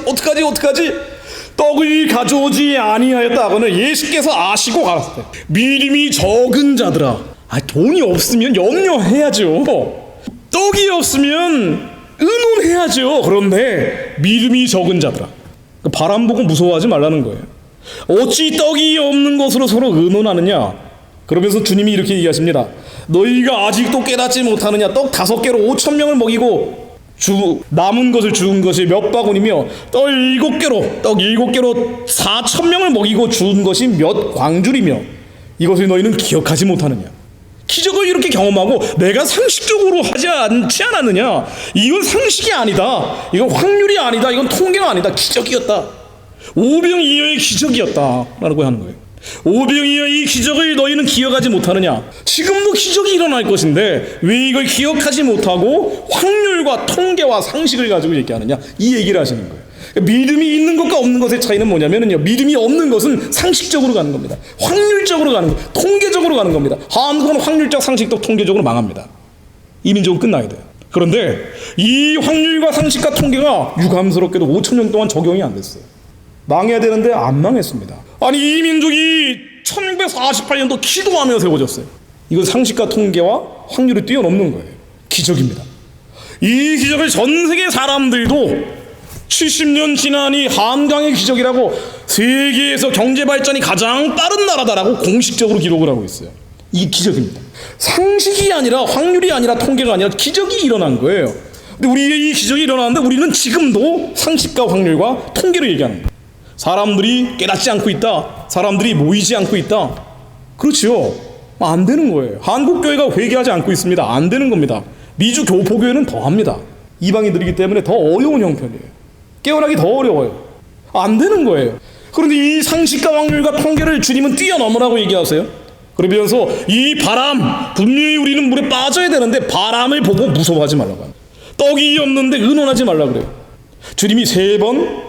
떡을 가져오지 아니하였다 하거늘 예수께서 아시고 가라사대 믿음이 적은 자들아. 돈이 없으면 염려해야죠. 떡이 없으면 의논해야죠. 그런데 믿음이 적은 자들아. 바람 보고 무서워하지 말라는 거예요. 어찌 떡이 없는 것으로 서로 의논하느냐. 그러면서 주님이 이렇게 얘기하십니다. 너희가 아직도 깨닫지 못하느냐. 떡 5개로 5,000명을 먹이고 남은 것을 죽은 것이 몇 바구니며 떡 7개로 4,000명을 먹이고 죽은 것이 몇 광줄이며 이것을 너희는 기억하지 못하느냐. 기적을 이렇게 경험하고 내가 상식적으로 하지 않지 않았느냐. 이건 상식이 아니다. 이건 확률이 아니다. 이건 통계가 아니다. 기적이었다. 오병이어의 기적이었다 라고 하는 거예요. 오병이어의 기적을 너희는 기억하지 못하느냐. 지금도 기적이 일어날 것인데 왜 이걸 기억하지 못하고 확률과 통계와 상식을 가지고 얘기하느냐. 이 얘기를 하시는 거예요. 믿음이 있는 것과 없는 것의 차이는 뭐냐면요, 믿음이 없는 것은 상식적으로 가는 겁니다. 확률적으로 가는 겁니다. 통계적으로 가는 겁니다. 한국은 확률적, 상식적, 통계적으로 망합니다. 이 민족은 끝나야 돼요. 그런데 이 확률과 상식과 통계가 유감스럽게도 5,000년 동안 적용이 안 됐어요. 망해야 되는데 안 망했습니다. 아니 이 민족이 1948년도 기도하며 세워졌어요. 이건 상식과 통계와 확률을 뛰어넘는 거예요. 기적입니다. 이 기적을 전 세계 사람들도 70년 지나니 한강의 기적이라고, 세계에서 경제 발전이 가장 빠른 나라다라고 공식적으로 기록을 하고 있어요. 이게 기적입니다. 상식이 아니라 확률이 아니라 통계가 아니라 기적이 일어난 거예요. 근데 우리의 이 기적이 일어나는데 우리는 지금도 상식과 확률과 통계를 얘기하는 거예요. 사람들이 깨닫지 않고 있다. 사람들이 모이지 않고 있다. 그렇지요. 안 되는 거예요. 한국교회가 회개하지 않고 있습니다. 안 되는 겁니다. 미주 교포교회는 더 합니다. 이방인들이기 때문에 더 어려운 형편이에요. 깨어나기 더 어려워요. 안 되는 거예요. 그런데 이 상식과 확률과 통계를 주님은 뛰어넘으라고 얘기하세요. 그러면서 이 바람, 분명히 우리는 물에 빠져야 되는데 바람을 보고 무서워하지 말라고 합니다. 떡이 없는데 의논하지 말라고 그래요. 주님이 3번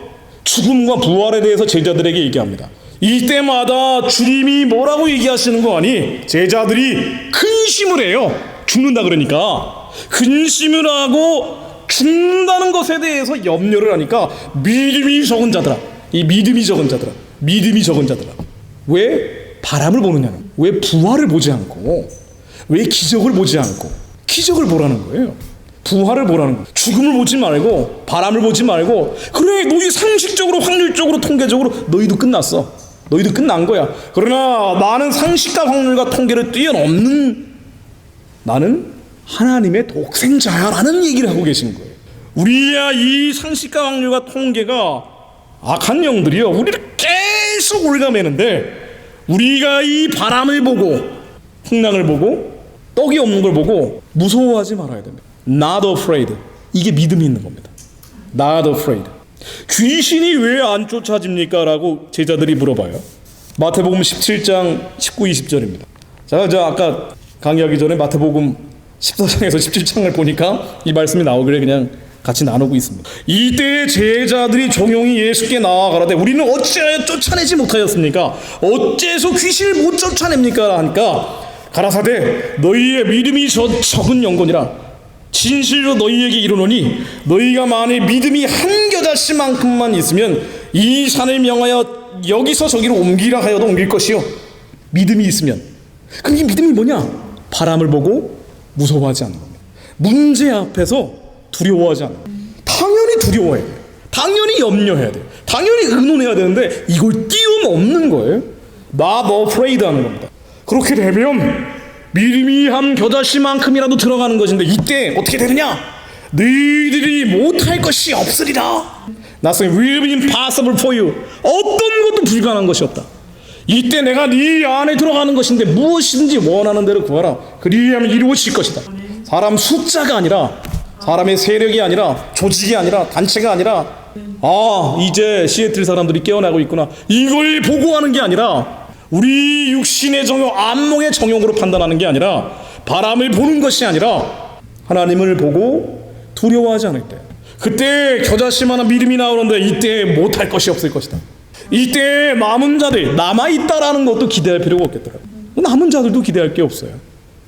죽음과 부활에 대해서 제자들에게 얘기합니다. 이때마다 주님이 뭐라고 얘기하시는 거 아니? 제자들이 근심을 해요. 죽는다 그러니까. 근심을 하고 죽는다는 것에 대해서 염려를 하니까 믿음이 적은 자들아. 이 믿음이 적은 자들아. 왜 바람을 보느냐는, 왜 부활을 보지 않고, 왜 기적을 보지 않고, 기적을 보라는 거예요. 부활을 보라는 거예요. 죽음을 보지 말고, 바람을 보지 말고, 그래 너희 상식적으로, 확률적으로, 통계적으로 너희도 끝났어. 너희도 끝난 거야. 그러나 나는 상식과 확률과 통계를 뛰어넘는, 나는 하나님의 독생자야라는 얘기를 하고 계신 거예요. 우리야 이 상식과 확률과 통계가 악한 영들이요, 우리를 계속 올가매는데, 우리가 이 바람을 보고 풍랑을 보고 떡이 없는 걸 보고 무서워하지 말아야 됩니다. Not afraid. 이게 믿음이 있는 겁니다. Not afraid. 귀신이 왜 안 쫓아집니까? 라고 제자들이 물어봐요. 마태복음 17장 19, 20절입니다. 제가 아까 강의하기 전에 마태복음 14장에서 17장을 보니까 이 말씀이 나오길래 그냥 같이 나누고 있습니다. 이때 제자들이 종용이 예수께 나와 가라되 우리는 어찌하여 쫓아내지 못하였습니까? 어째서 귀신을 못 쫓아냅니까? 하니까 가라사대 너희의 믿음이 적은 영혼이라 진실로 너희에게 이르노니 너희가 만일 믿음이 한 겨자씨만큼만 있으면 이 산을 명하여 여기서 저기로 옮기라 하여도 옮길 것이요. 믿음이 있으면. 그럼 이 믿음이 뭐냐? 바람을 보고 무서워하지 않는 겁니다. 문제 앞에서 두려워하지 않는 겁니다. 당연히 두려워해야 돼요. 당연히 염려해야 돼요. 당연히 의논해야 되는데 이걸 뛰어넘는 거예요. Not afraid 하는 겁니다. 그렇게 되면 믿음이 한 겨자씨만큼이라도 들어가는 것인데 이때 어떻게 되느냐? 너희들이 못할 것이 없으리라. Nothing will be impossible for you. 어떤 것도 불가능한 것이 없다. 이때 내가 네 안에 들어가는 것인데 무엇이든지 원하는 대로 구하라. 그리하면 이루어질 것이다. 사람 숫자가 아니라, 사람의 세력이 아니라, 조직이 아니라, 단체가 아니라, 이제 시애틀 사람들이 깨어나고 있구나, 이걸 보고 하는 게 아니라, 우리 육신의 정욕, 안목의 정욕으로 판단하는 게 아니라, 바람을 보는 것이 아니라 하나님을 보고 두려워하지 않을 때, 그때 겨자씨만한 믿음이 나오는데 이때 못할 것이 없을 것이다. 이때 남은 자들, 남아있다라는 것도 기대할 필요가 없겠더라고요. 남은 자들도 기대할 게 없어요.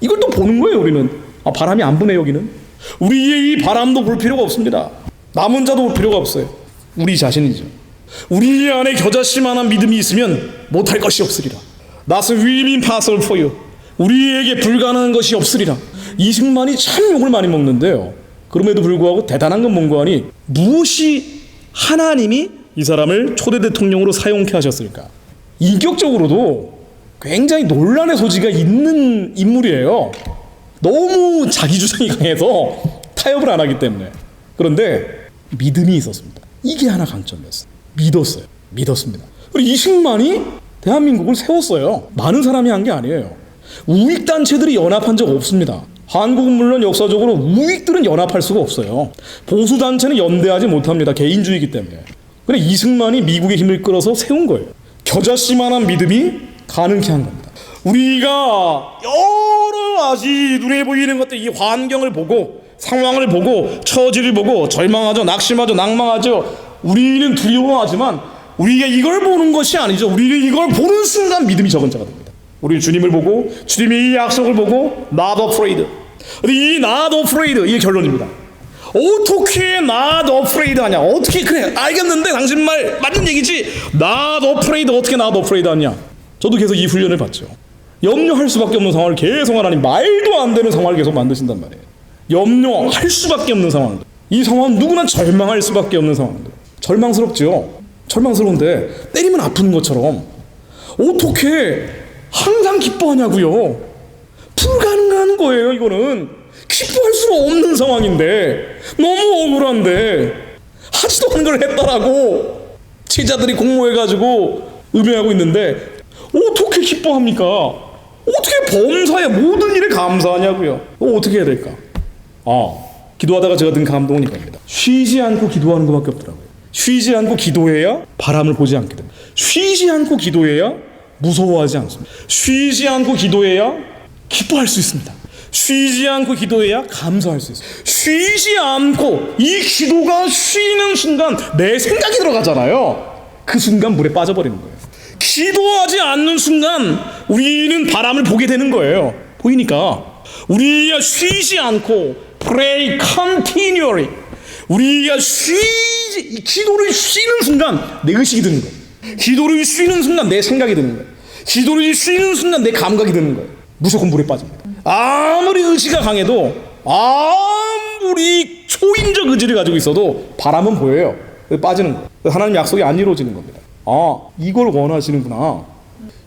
이걸 또 보는 거예요. 우리는 바람이 안 부네. 여기는 우리의 이 바람도 볼 필요가 없습니다. 남은 자도 볼 필요가 없어요. 우리 자신이죠. 우리 안에 겨자씨만한 믿음이 있으면 못할 것이 없으리라. Nothing will be impossible for you. 우리에게 불가능한 것이 없으리라. 이승만이 참 욕을 많이 먹는데요, 그럼에도 불구하고 대단한 건 뭔가 하니, 무엇이 하나님이 이 사람을 초대 대통령으로 사용케 하셨을까? 인격적으로도 굉장히 논란의 소지가 있는 인물이에요. 너무 자기 주장이 강해서 타협을 안 하기 때문에. 그런데 믿음이 있었습니다. 이게 하나 강점이었어요. 믿었습니다. 그리고 이승만이 대한민국을 세웠어요. 많은 사람이 한 게 아니에요. 우익단체들이 연합한 적 없습니다. 한국은 물론 역사적으로 우익들은 연합할 수가 없어요. 보수단체는 연대하지 못합니다. 개인주의이기 때문에. 그래, 이승만이 미국의 힘을 끌어서 세운 거예요. 겨자씨만한 믿음이 가능케 한 겁니다. 우리가 여러 가지 눈에 보이는 것들, 이 환경을 보고, 상황을 보고, 처지를 보고 절망하죠, 낙심하죠, 낭망하죠. 우리는 두려워하지만 우리가 이걸 보는 것이 아니죠. 우리는 이걸 보는 순간 믿음이 적은 자가 됩니다. 우리는 주님을 보고, 주님의 이 약속을 보고 not afraid. 이 not afraid, 이게 결론입니다. 어떻게 not afraid 하냐? 어떻게, 그래 알겠는데 당신 말 맞는 얘기지. not afraid, 어떻게 not afraid 하냐? 저도 계속 이 훈련을 받죠. 염려할 수밖에 없는 상황을 계속 하나님, 말도 안 되는 상황을 계속 만드신단 말이에요. 염려할 수밖에 없는 상황들, 이 상황은 누구나 절망할 수밖에 없는 상황들. 절망스럽죠. 절망스러운데 때리면 아픈 것처럼 어떻게 항상 기뻐하냐고요. 불가능한 거예요. 이거는 기뻐할 수가 없는 상황인데, 너무 억울한데 하지도 않은 걸 했다라고 제자들이 공모해가지고 음해하고 있는데 어떻게 기뻐합니까? 어떻게 범사의 모든 일에 감사하냐고요. 어떻게 해야 될까? 기도하다가 제가 든 감동은 이겁니다. 쉬지 않고 기도하는 것밖에 없더라고요. 쉬지 않고 기도해야 바람을 보지 않게 됩니다. 쉬지 않고 기도해야 무서워하지 않습니다. 쉬지 않고 기도해야 기뻐할 수 있습니다. 쉬지 않고 기도해야 감사할 수 있어요. 쉬지 않고 이 기도가 쉬는 순간 내 생각이 들어가잖아요. 그 순간 물에 빠져버리는 거예요. 기도하지 않는 순간 우리는 바람을 보게 되는 거예요. 보이니까 우리가 쉬지 않고 pray continually, 우리가 기도를 쉬는 순간 내 의식이 드는 거예요. 기도를 쉬는 순간 내 생각이 드는 거예요. 기도를 쉬는 순간 내 감각이 드는 거예요. 무조건 물에 빠집니다. 아무리 의지가 강해도, 아무리 초인적 의지를 가지고 있어도 바람은 보여요. 빠지는 거예요. 하나님 약속이 안 이루어지는 겁니다. 이걸 원하시는구나.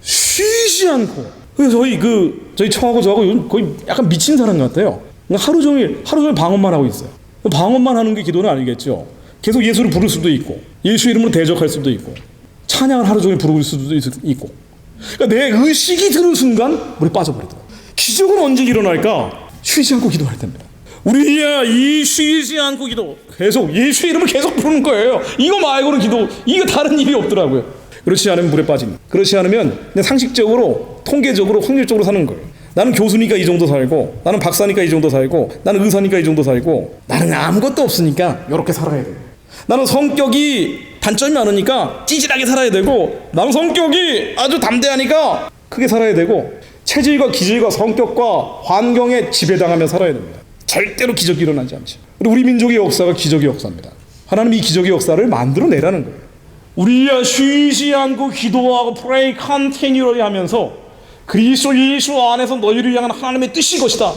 쉬지 않고. 그래서 저희 청하고 저하고 거의 약간 미친 사람 같아요. 하루 종일 방언만 하고 있어요. 방언만 하는 게 기도는 아니겠죠. 계속 예수를 부를 수도 있고, 예수 이름으로 대적할 수도 있고, 찬양을 하루 종일 부를 수도 있고. 그러니까 내 의식이 드는 순간 물에 빠져버리더라고요. 기적은 언제 일어날까? 쉬지 않고 기도할 때입니다. 우리야 이 쉬지 않고 기도, 계속 예수 이름을 계속 부르는 거예요. 이거 말고는 기도, 이거 다른 일이 없더라고요. 그렇지 않으면 물에 빠집니다. 그렇지 않으면 그냥 상식적으로, 통계적으로, 확률적으로 사는 거예요. 나는 교수니까 이 정도 살고, 나는 박사니까 이 정도 살고, 나는 의사니까 이 정도 살고, 나는 아무것도 없으니까 이렇게 살아야 돼요. 나는 성격이 단점이 많으니까 찌질하게 살아야 되고, 나는 성격이 아주 담대하니까 크게 살아야 되고, 체질과 기질과 성격과 환경에 지배당하며 살아야 됩니다. 절대로 기적이 일어나지 않죠. 우리 민족의 역사가 기적의 역사입니다. 하나님이 이 기적의 역사를 만들어내라는 거예요. 우리가 쉬지 않고 기도하고 pray continually 하면서 그리스도 예수 안에서 너희를 향한 하나님의 뜻이 것이다.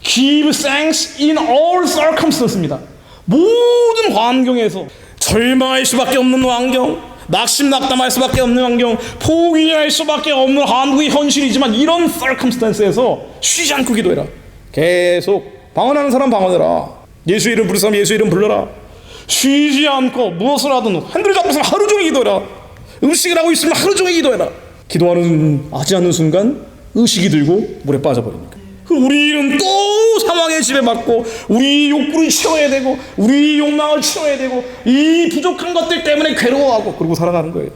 Give thanks in all circumstances입니다. 모든 환경에서 절망할 수밖에 없는 환경, 낙심낙담할 수밖에 없는 환경, 포기할 수밖에 없는 한국의 현실이지만 이런 circumstance에서 쉬지 않고 기도해라. 계속 방언하는 사람 방언해라. 예수 이름 부를 사람 예수 이름 불러라. 쉬지 않고 무엇을 하든 핸들을 잡고서 하루 종일 기도해라. 음식을 하고 있으면 하루 종일 기도해라. 하지 않는 순간 의식이 들고 물에 빠져버립니다. 우리는 또 상황에 지배받고 우리 욕구를 채워야 되고 우리 욕망을 채워야 되고 이 부족한 것들 때문에 괴로워하고 그러고 살아가는 거예요.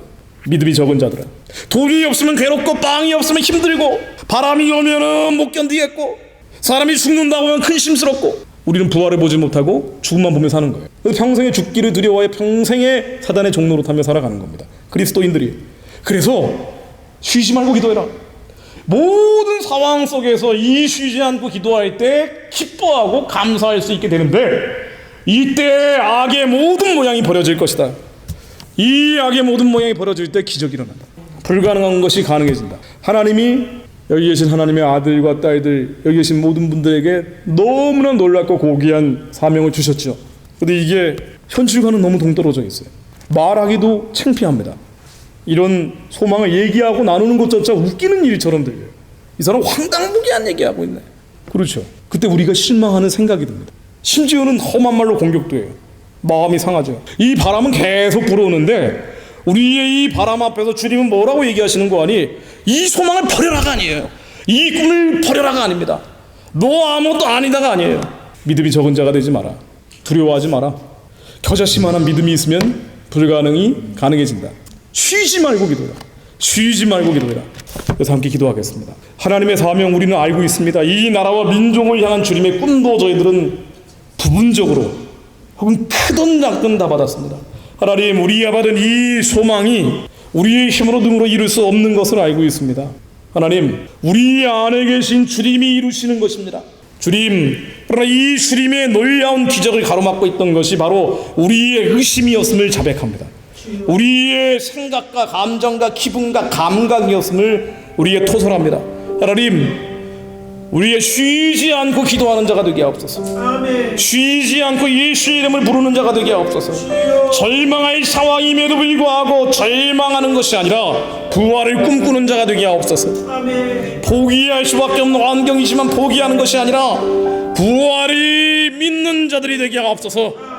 믿음이 적은 자들은 돈이 없으면 괴롭고 빵이 없으면 힘들고 바람이 오면은 못 견디겠고 사람이 죽는다고 하면 근심스럽고 우리는 부활을 보지 못하고 죽음만 보며 사는 거예요. 그래서 평생에 죽기를 두려워해 평생에 사단의 종로로 타며 살아가는 겁니다. 그리스도인들이. 그래서 쉬지 말고 기도해라. 모든 상황 속에서 이 쉬지 않고 기도할 때 기뻐하고 감사할 수 있게 되는데 이때 악의 모든 모양이 버려질 것이다. 이 악의 모든 모양이 버려질 때 기적이 일어난다. 불가능한 것이 가능해진다. 하나님이 여기 계신 하나님의 아들과 딸들 여기 계신 모든 분들에게 너무나 놀랍고 고귀한 사명을 주셨죠. 그런데 이게 현실과는 너무 동떨어져 있어요. 말하기도 창피합니다. 이런 소망을 얘기하고 나누는 것조차 웃기는 일처럼 들려요. 이 사람 황당무계한 얘기하고 있네. 그렇죠. 그때 우리가 실망하는 생각이 듭니다. 심지어는 험한 말로 공격도 해요. 마음이 상하죠. 이 바람은 계속 불어오는데 우리의 이 바람 앞에서 주님은 뭐라고 얘기하시는 거 아니? 이 소망을 버려라가 아니에요. 이 꿈을 버려라가 아닙니다. 너 아무것도 아니다가 아니에요. 믿음이 적은 자가 되지 마라. 두려워하지 마라. 겨자씨만한 믿음이 있으면 불가능이 가능해진다. 쉬지 말고 기도해라. 쉬지 말고 기도해라. 그래서 함께 기도하겠습니다. 하나님의 사명 우리는 알고 있습니다. 이 나라와 민족을 향한 주님의 꿈도 저희들은 부분적으로 혹은 크든 작든 다 받았습니다. 하나님 우리가 받은 이 소망이 우리의 힘으로 능으로 이룰 수 없는 것을 알고 있습니다. 하나님 우리 안에 계신 주님이 이루시는 것입니다. 주님, 그러나 이 주님의 놀라운 기적을 가로막고 있던 것이 바로 우리의 의심이었음을 자백합니다. 우리의 생각과 감정과 기분과 감각이었음을 우리의 토설합니다. 하나님 우리의 쉬지 않고 기도하는 자가 되게 하옵소서. 아멘. 쉬지 않고 예수의 이름을 부르는 자가 되게 하옵소서. 절망할 상황임에도 불구하고 절망하는 것이 아니라 부활을 꿈꾸는 자가 되게 하옵소서. 아멘. 포기할 수밖에 없는 환경이지만 포기하는 것이 아니라 부활을 믿는 자들이 되게 하옵소서.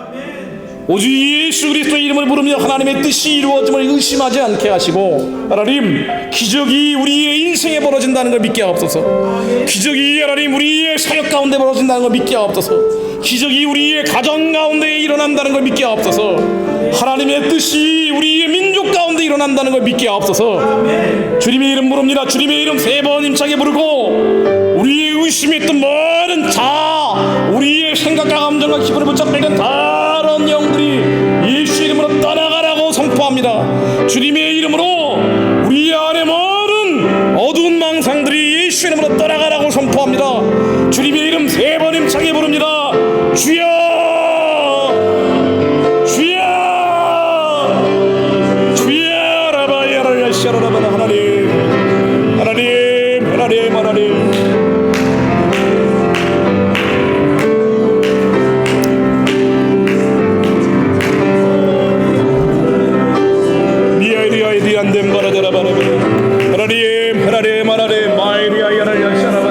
오직 예수 그리스도의 이름을 부르며 하나님의 뜻이 이루어짐을 의심하지 않게 하시고 하나님 기적이 우리의 인생에 벌어진다는 걸 믿게 하옵소서. 기적이 하나님 우리의 사역 가운데 벌어진다는 걸 믿게 하옵소서. 기적이 우리의 가정 가운데 일어난다는 걸 믿게 하옵소서. 하나님의 뜻이 우리의 민족 가운데 일어난다는 걸 믿게 하옵소서. 주님의 이름 부릅니다. 주님의 이름 3번 힘차게 부르고 우리의 의심했던 모든 우리의 생각과 감정과 기분을 붙잡고 있는 다른 영들이 예수 이름으로 떠나가라고 선포합니다. 주님의 이름으로 우리 안에 모든 어두운 망상들이 예수 이름으로 떠나가라고 선포합니다. 주님의 이름 3번 힘차게 부릅니다. 주여 주여 주여 라바야라 샤라라바나 하나님 하나님 하나님 하나님 하나님 하나님 하나님 마이리아야라 샤라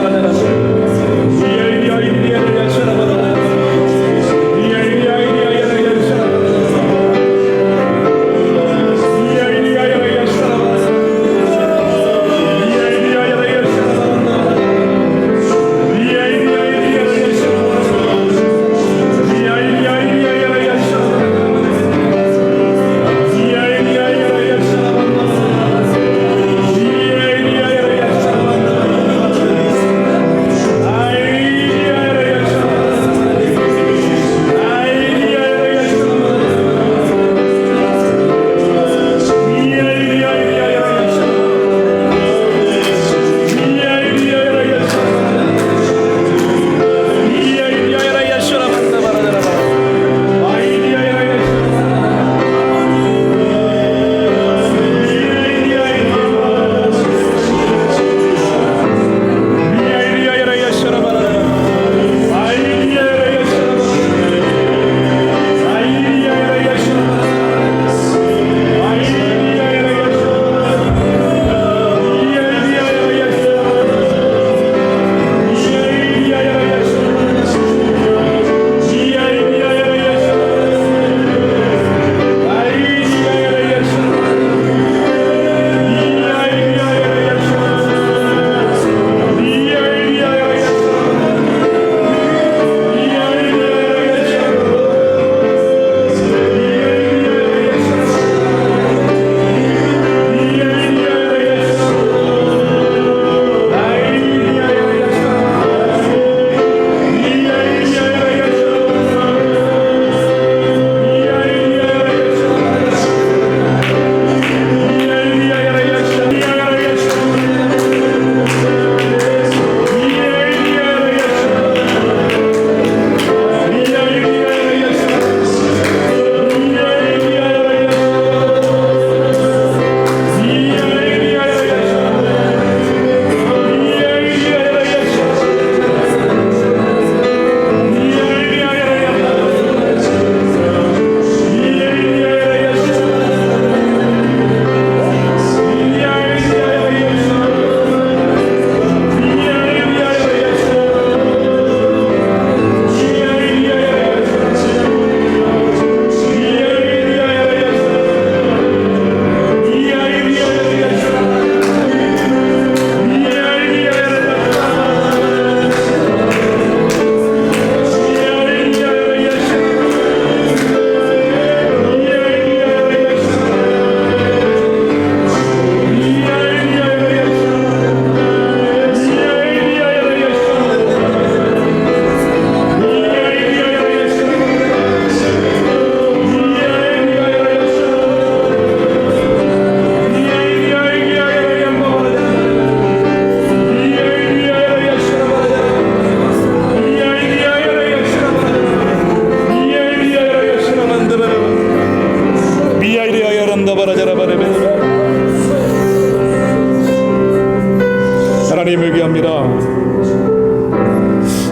원합니다.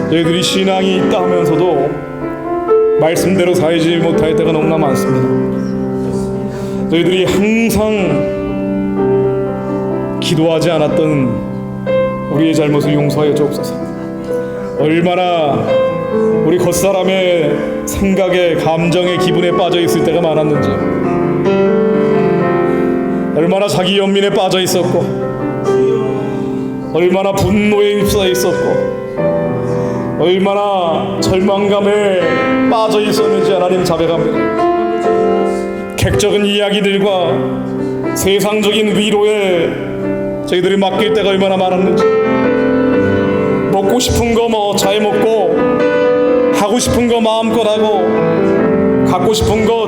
저희들이 신앙이 있다 하면서도 말씀대로 살지 못할 때가 너무나 많습니다. 저희들이 항상 기도하지 않았던 우리의 잘못을 용서하여 주옵소서. 얼마나 우리 겉사람의 생각에 감정에 기분에 빠져 있을 때가 많았는지, 얼마나 자기 연민에 빠져 있었고, 얼마나 분노에 휩싸여 있었고, 얼마나 절망감에 빠져 있었는지 하나님 자백합니다. 객적인 이야기들과 세상적인 위로에 저희들이 맡길 때가 얼마나 많았는지, 먹고 싶은 거 잘 먹고, 하고 싶은 거 마음껏 하고, 갖고 싶은 것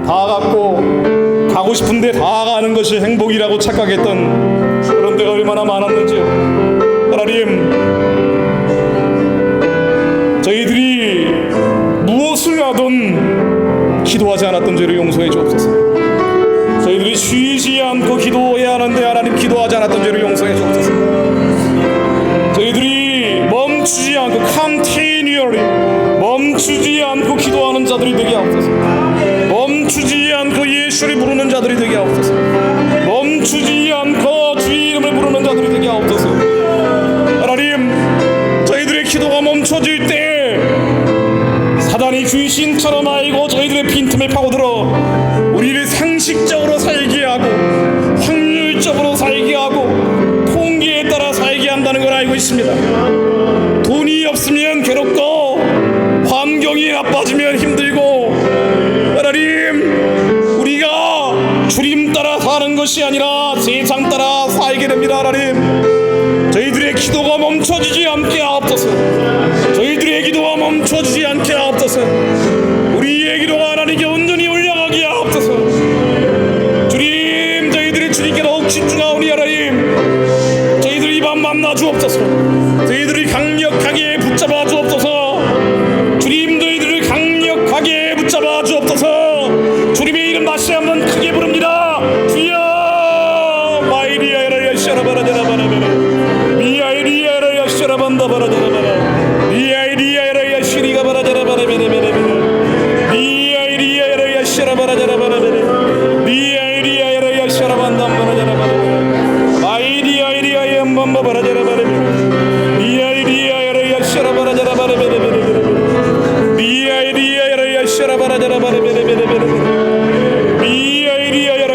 다 갖고, 가고 싶은 데 다 가는 것이 행복이라고 착각했던 그런 데가 얼마나 많았는지요. 하나님, 저희들이 무엇을 하든 기도하지 않았던 죄를 용서해 주옵소서. 저희들이 쉬지 않고 기도해야 하는데 하나님 기도하지 않았던 죄를 용서해 주옵소서. 저희들이 멈추지 않고 continually 멈추지 않고 기도하는 자들이 되게 하옵소서. 멈추지 않고 예수를 부르는 자들이 되게 하옵소서. 멈추지 않고 주의 이름을 부르는 자들이 되게 하옵소서. 하나님, 저희들의 기도가 멈춰질 때 사단이 귀신처럼 알고 저희들의 빈틈에 파고들어 우리를 상식적으로 살게 하고 확률적으로 살게 하고 통계에 따라 살게 한다는 걸 알고 있습니다. 돈이 없으면 괴롭고 환경이 나빠지면 힘들고, 하나님, 우리가 주님 따라 사는 것이 아니라 세상 따라 살게 됩니다. 하나님, 저희들의 기도가 멈춰지지 않게 하옵소서. 저희들의 기도가 멈춰지지 않게 하옵소서. 우리의 기도가 하나님께 온전히 올라가게 하옵소서. 주님, 저희들이 주님께 더욱 집중하오니 하나님, 저희들 이 밤 만나 주옵소서. 저희들이 강력하게 붙잡아 주옵소서. 주님, 저희들을 강력하게 붙잡아 주옵소서. 주님의 이름 다시 한번 크게 부릅니다. 주여, 마이리아라 샤라바라자라바라바라, 미아이리아라 샤라반다바라자라바라, 미아이리아라 시리가바라자라바라바라바라, 미아이리아라 샤라바라자라바라바라, 미아이리아라 샤라반담바라자라바라, 마이리아이리아야 맘바바라자라바라, 미아이리아라 샤라바라자라바라바라, 미아이리아라 샤라바라자라바라바라, 미아이리아라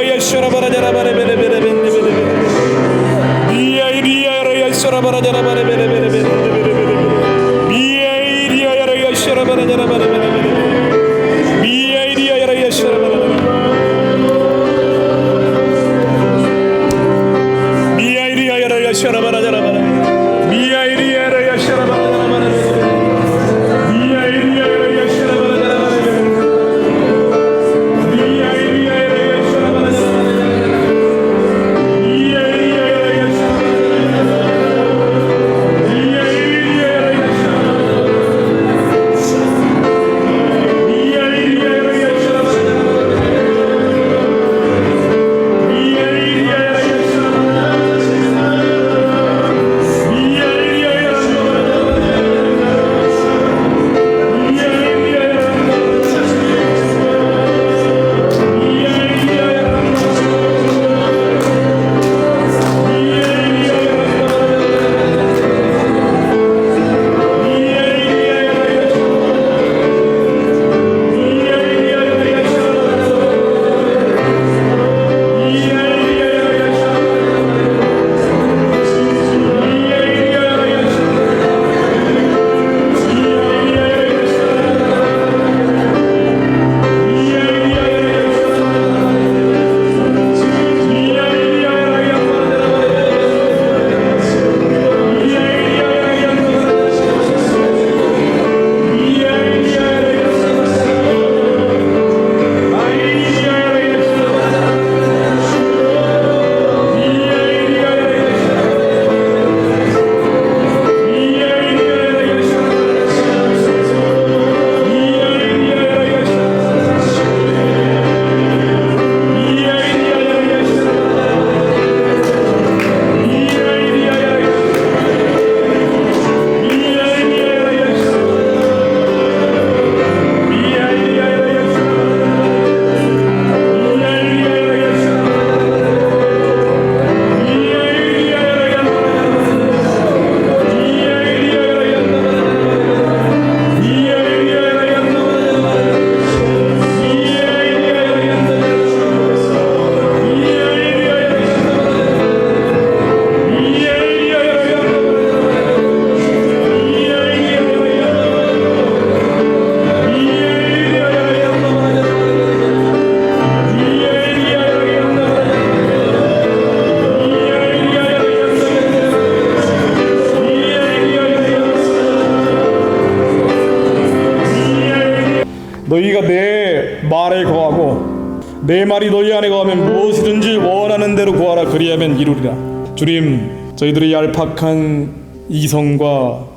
너희가 내 말에 거하고 내 말이 너희 안에 거하면 무엇이든지 원하는 대로 구하라. 그리하면 이루리라. 주님, 저희들의 얄팍한 이성과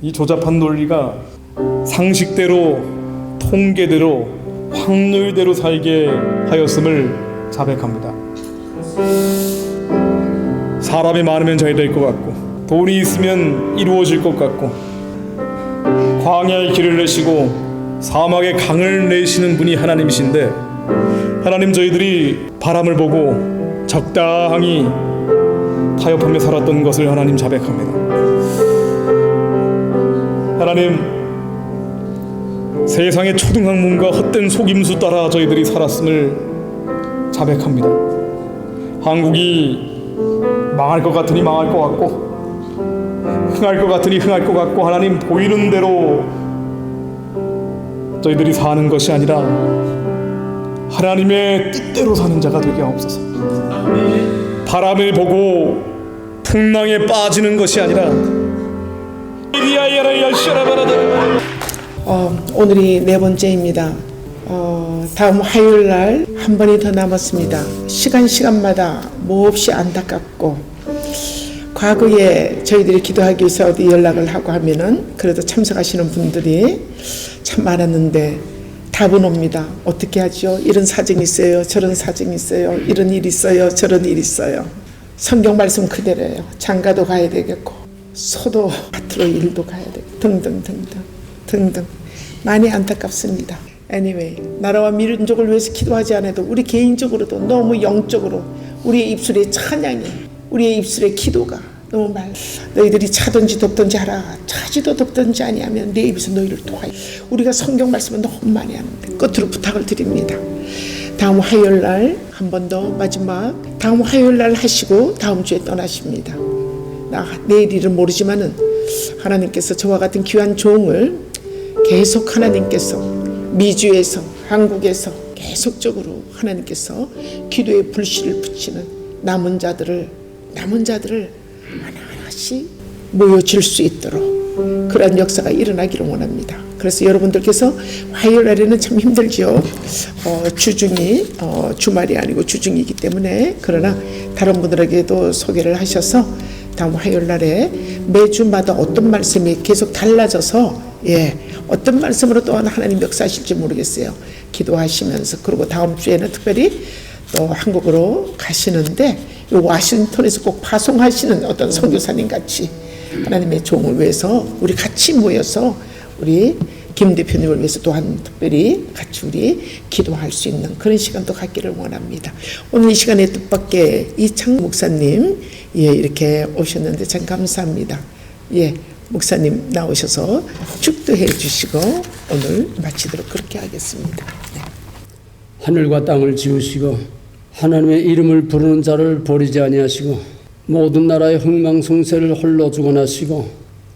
이 조잡한 논리가 상식대로, 통계대로, 확률대로 살게 하였음을 자백합니다. 사람이 많으면 잘 될 것 같고, 돈이 있으면 이루어질 것 같고, 광야의 길을 내시고 사막의 강을 내시는 분이 하나님이신데, 하나님, 저희들이 바람을 보고 적당히 타협하며 살았던 것을 하나님 자백합니다. 하나님, 세상의 초등학문과 헛된 속임수 따라 저희들이 살았음을 자백합니다. 한국이 망할 것 같으니 망할 것 같고, 흥할 것 같으니 흥할 것 같고, 하나님, 보이는 대로 저희들이 사는 것이 아니라 하나님의 뜻대로 사는 자가 되게 하옵소서. 바람을 보고 풍랑에 빠지는 것이 아니라 오늘이 네 번째입니다. 다음 화요일 날 한 번이 더 남았습니다. 시간마다 몹시 안타깝고, 과거에 저희들이 기도하기 위해서 어디 연락을 하고 하면은 그래도 참석하시는 분들이 참 많았는데 답은 옵니다. 어떻게 하죠? 이런 사정이 있어요. 저런 사정이 있어요. 이런 일이 있어요. 저런 일이 있어요. 성경 말씀 그대로예요. 장가도 가야 되겠고, 소도 밭으로 일도 가야 되고, 등등 많이 안타깝습니다. Anyway, 나라와 민족을 위해서 기도하지 않아도 우리 개인적으로도 너무 영적으로 우리의 입술의 찬양이, 우리의 입술의 기도가 너무 말. 너희들이 차든지 덥든지 하라. 차지도 덥든지 아니하면 내 입에서 너희를 도와요. 우리가 성경 말씀을 너무 많이 하는데 끝으로 부탁을 드립니다. 다음 화요일 날 한 번 더 마지막, 다음 화요일 날 하시고 다음 주에 떠나십니다. 내일 일은 모르지만은 하나님께서 저와 같은 귀한 종을 계속 하나님께서 미주에서, 한국에서 계속적으로 하나님께서 기도의 불씨를 붙이는 남은 자들을 하나하나씩 모여질 수 있도록 그런 역사가 일어나기를 원합니다. 그래서 여러분들께서 화요일 날에는 참 힘들죠. 주말이 아니고 주중이기 때문에. 그러나 다른 분들에게도 소개를 하셔서 다음 화요일 날에 매주마다 어떤 말씀이 계속 달라져서, 어떤 말씀으로 또 하나님 역사하실지 모르겠어요. 기도하시면서, 그리고 다음 주에는 특별히 또 한국으로 가시는데 워싱턴에서 꼭 파송하시는 어떤 선교사님 같이 하나님의 종을 위해서 우리 같이 모여서 우리 김 대표님을 위해서 또한 특별히 같이 우리 기도할 수 있는 그런 시간도 갖기를 원합니다. 오늘 이 시간에 뜻밖의 이창 목사님 이렇게 오셨는데 참 감사합니다. 목사님 나오셔서 축도해 주시고 오늘 마치도록 그렇게 하겠습니다. 하늘과 땅을 지으시고 하나님의 이름을 부르는 자를 버리지 아니하시고 모든 나라의 흥망성쇠를 홀로 주관하시고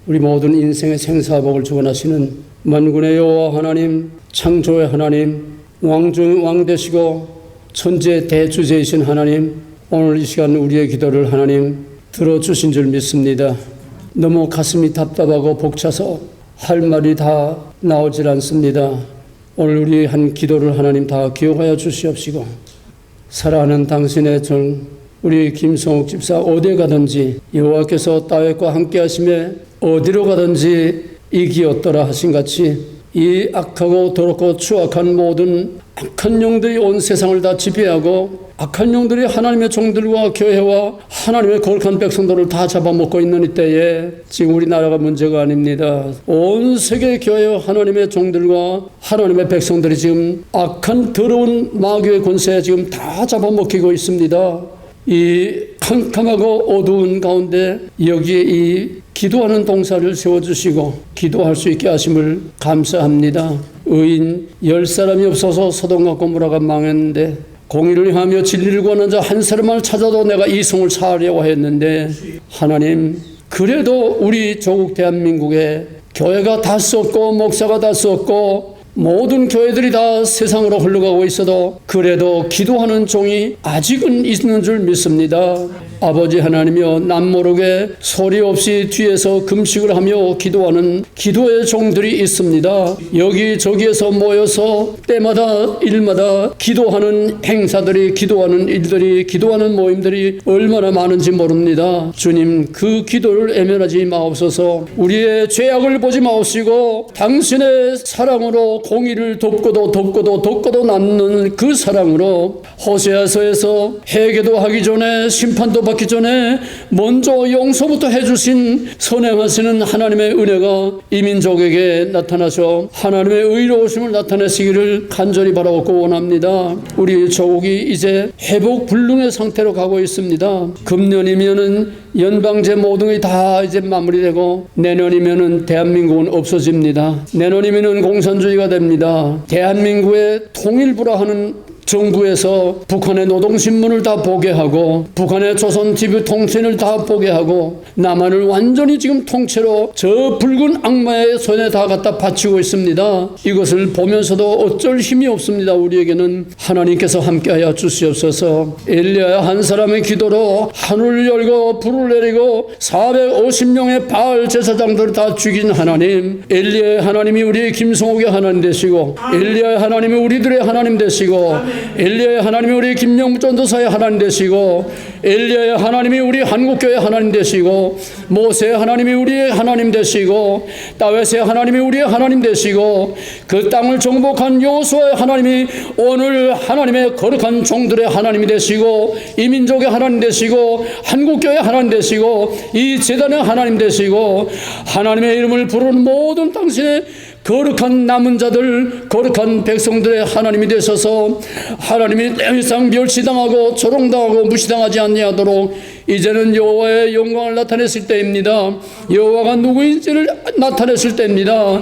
우리 모든 인생의 생사복을 주관하시는 만군의 여호와 하나님, 창조의 하나님, 왕중의 왕 되시고 천지의 대주제이신 하나님, 오늘 이 시간 우리의 기도를 하나님 들어주신 줄 믿습니다. 너무 가슴이 답답하고 벅차서 할 말이 다 나오질 않습니다. 오늘 우리 한 기도를 하나님 다 기억하여 주시옵시고, 사랑하는 당신의 종 우리 김성욱 집사 어디에 가든지 여호와께서 다윗과 함께 하심에 어디로 가든지 이기었더라 하신 같이 이 악하고 더럽고 추악한 모든 악한 영들이 온 세상을 다 지배하고 악한 영들이 하나님의 종들과 교회와 하나님의 거룩한 백성들을 다 잡아먹고 있는 이때에 지금 우리나라가 문제가 아닙니다. 온 세계 교회와 하나님의 종들과 하나님의 백성들이 지금 악한 더러운 마귀의 권세에 지금 다 잡아먹히고 있습니다. 이 캄캄하고 어두운 가운데 여기에 이 기도하는 동사를 세워주시고 기도할 수 있게 하심을 감사합니다. 의인 10사람이 없어서 소돔과 고모라가 망했는데 공의를 하며 진리를 구하는 자 한 사람을 찾아도 내가 이 성을 사하려고 했는데 하나님, 그래도 우리 조국 대한민국에 교회가 다 썼고 목사가 다 썼고 모든 교회들이 다 세상으로 흘러가고 있어도 그래도 기도하는 종이 아직은 있는 줄 믿습니다. 아버지 하나님이여, 남모르게 소리 없이 뒤에서 금식을 하며 기도하는 기도의 종들이 있습니다. 여기저기에서 모여서 때마다 일마다 기도하는 행사들이, 기도하는 일들이, 기도하는 모임들이 얼마나 많은지 모릅니다. 주님, 그 기도를 애면하지 마옵소서. 우리의 죄악을 보지 마옵시고 당신의 사랑으로 공의를 돕고도 낳는 그 사랑으로 호세아서에서 회개도 하기 전에, 심판도 받기 전에 먼저 용서부터 해주신 선행하시는 하나님의 은혜가 이 민족에게 나타나서 하나님의 의로우심을 나타내시기를 간절히 바라고 원합니다. 우리 조국이 이제 회복 불능의 상태로 가고 있습니다. 금년이면은 연방제 모든 게 다 이제 마무리되고 내년이면은 대한민국은 없어집니다. 내년이면은 공산주의가 됩니다. 대한민국의 통일부라 하는 정부에서 북한의 노동신문을 다 보게 하고 북한의 조선TV 통신을 다 보게 하고 남한을 완전히 지금 통째로 저 붉은 악마의 손에 다 갖다 바치고 있습니다. 이것을 보면서도 어쩔 힘이 없습니다. 우리에게는 하나님께서 함께하여 주시옵소서. 엘리야 한 사람의 기도로 하늘을 열고 불을 내리고 450명의 바알 제사장들을 다 죽인 하나님, 엘리야의 하나님이 우리의 김성옥의 하나님 되시고 엘리야의 하나님이 우리들의 하나님 되시고 엘리야의 하나님이 우리 김영무 전도사의 하나님 되시고 엘리야의 하나님이 우리 한국교회 하나님 되시고 모세의 하나님이 우리의 하나님 되시고 다윗의 하나님이 우리의 하나님 되시고 그 땅을 정복한 여호수아의 하나님이 오늘 하나님의 거룩한 종들의 하나님이 되시고 이 민족의 하나님 되시고 한국교회 하나님 되시고 이 제단의 하나님 되시고 하나님의 이름을 부르는 모든 당신의 거룩한 남은 자들, 거룩한 백성들의 하나님이 되셔서 하나님이 더 이상 멸시당하고 조롱당하고 무시당하지 아니하도록 이제는 여호와의 영광을 나타냈을 때입니다. 여호와가 누구인지를 나타냈을 때입니다.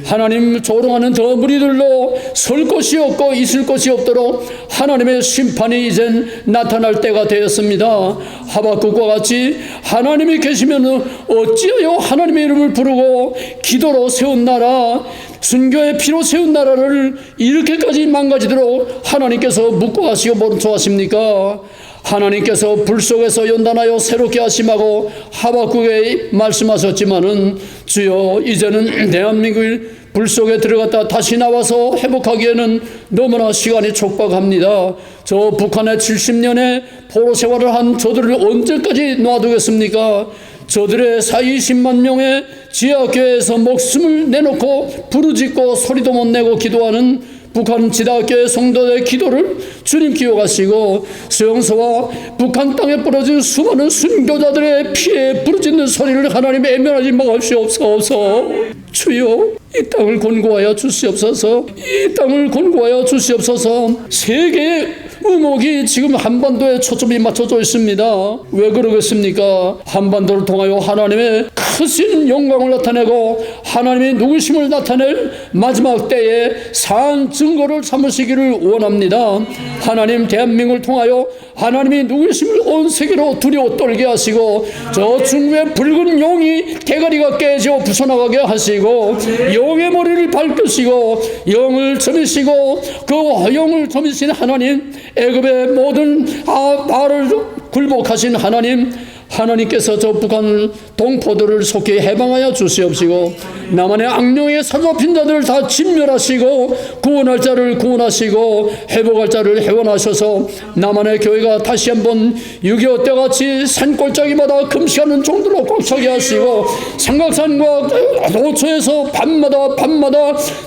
하나님 조롱하는 더 무리들로 설 것이 없고 있을 것이 없도록 하나님의 심판이 이젠 나타날 때가 되었습니다. 하박국과 같이 하나님이 계시면 어찌하여 하나님의 이름을 부르고 기도로 세운 나라, 순교의 피로 세운 나라를 이렇게까지 망가지도록 하나님께서 묵고하시고 모른 척하십니까? 하나님께서 불 속에서 연단하여 새롭게 하심하고 하박국에 말씀하셨지만은 주여 이제는 대한민국을 불 속에 들어갔다 다시 나와서 회복하기에는 너무나 시간이 촉박합니다. 저 북한의 70년의 포로 생활을 한 저들을 언제까지 놔두겠습니까? 저들의 20만 명의 지하교회에서 목숨을 내놓고 부르짖고 소리도 못 내고 기도하는 북한 지하교회 성도의 기도를 주님 기억하시고 수용소와 북한 땅에 뿌려진 수많은 순교자들의 피에 부르짖는 소리를 하나님 애면하지 마옵시옵소서. 주여 이 땅을 권고하여 주시옵소서. 이 땅을 권고하여 주시옵소서. 세계의 의목이 지금 한반도에 초점이 맞춰져 있습니다. 왜 그러겠습니까? 한반도를 통하여 하나님의 크신 영광을 나타내고 하나님의 누구심을 나타낼 마지막 때에 산 증거를 삼으시기를 원합니다. 하나님 대한민국을 통하여 하나님이 누구심을 온 세계로 두려워 떨게 하시고 저 중국의 붉은 용이 대가리가 깨져 부서나가게 하시고 영의 머리를 밟으시고 영을 점이시고 그 영을 점이신 하나님, 애굽의 모든 바알을 굴복하신 하나님, 하나님께서 저 북한 동포들을 속히 해방하여 주시옵시고 남한의 악령에 사로잡힌 자들을 다 진멸하시고 구원할 자를 구원하시고 회복할 자를 회원하셔서 남한의 교회가 다시 한번 6.25 때같이 산골짜기마다 금식하는 종들로 꽉 차게 하시고 삼각산과 노초에서 밤마다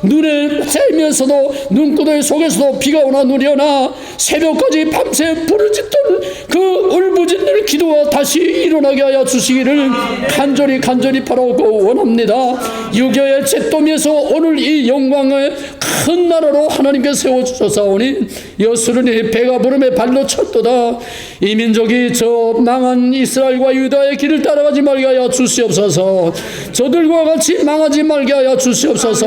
눈에 쬐면서도 눈구덩이 속에서도 비가 오나 눈이 오나 새벽까지 밤새 부르짖던 그 울부짖는 기도가 다시 일어나게 하여 주시기를 간절히 바라고 원합니다. 6.25의 잿더미에서 오늘 이 영광의 큰 나라로 하나님께 세워주셨사오니 여수르니 배가 부름에 발로 쳤도다. 이 민족이 저 망한 이스라엘과 유다의 길을 따라가지 말게 하여 주시옵소서. 저들과 같이 망하지 말게 하여 주시옵소서.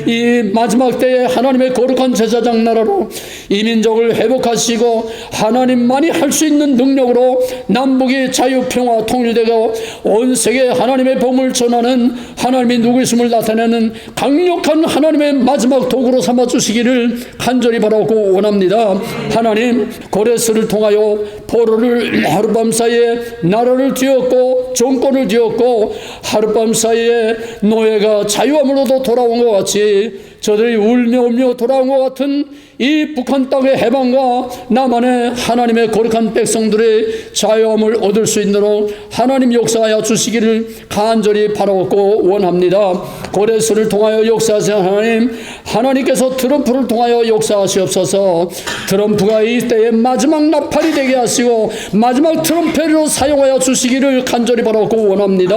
이 마지막 때에 하나님의 거룩한 제사장 나라로 이 민족을 회복하시고 하나님만이 할 수 있는 능력으로 남북이 자유, 평화, 통일되고 온 세계에 하나님의 복음을 전하는 하나님이 누구있음을 나타내는 강력한 하나님의 마지막 도구로 삼아주시기를 간절히 바라고 원합니다. 하나님, 고레스를 통하여 포로를 하룻밤 사이에 나라를 뒤엎고 정권을 뒤엎고 하룻밤 사이에 노예가 자유함으로도 돌아온 것 같이 저들이 울며 돌아온 것 같은 이 북한 땅의 해방과 남한의 하나님의 거룩한 백성들의 자유함을 얻을 수 있도록 하나님 역사하여 주시기를 간절히 바라고 원합니다. 고레스를 통하여 역사하신 하나님, 하나님께서 트럼프를 통하여 역사하시옵소서. 트럼프가 이 때의 마지막 나팔이 되게 하시고 마지막 트럼펫으로 사용하여 주시기를 간절히 바라고 원합니다.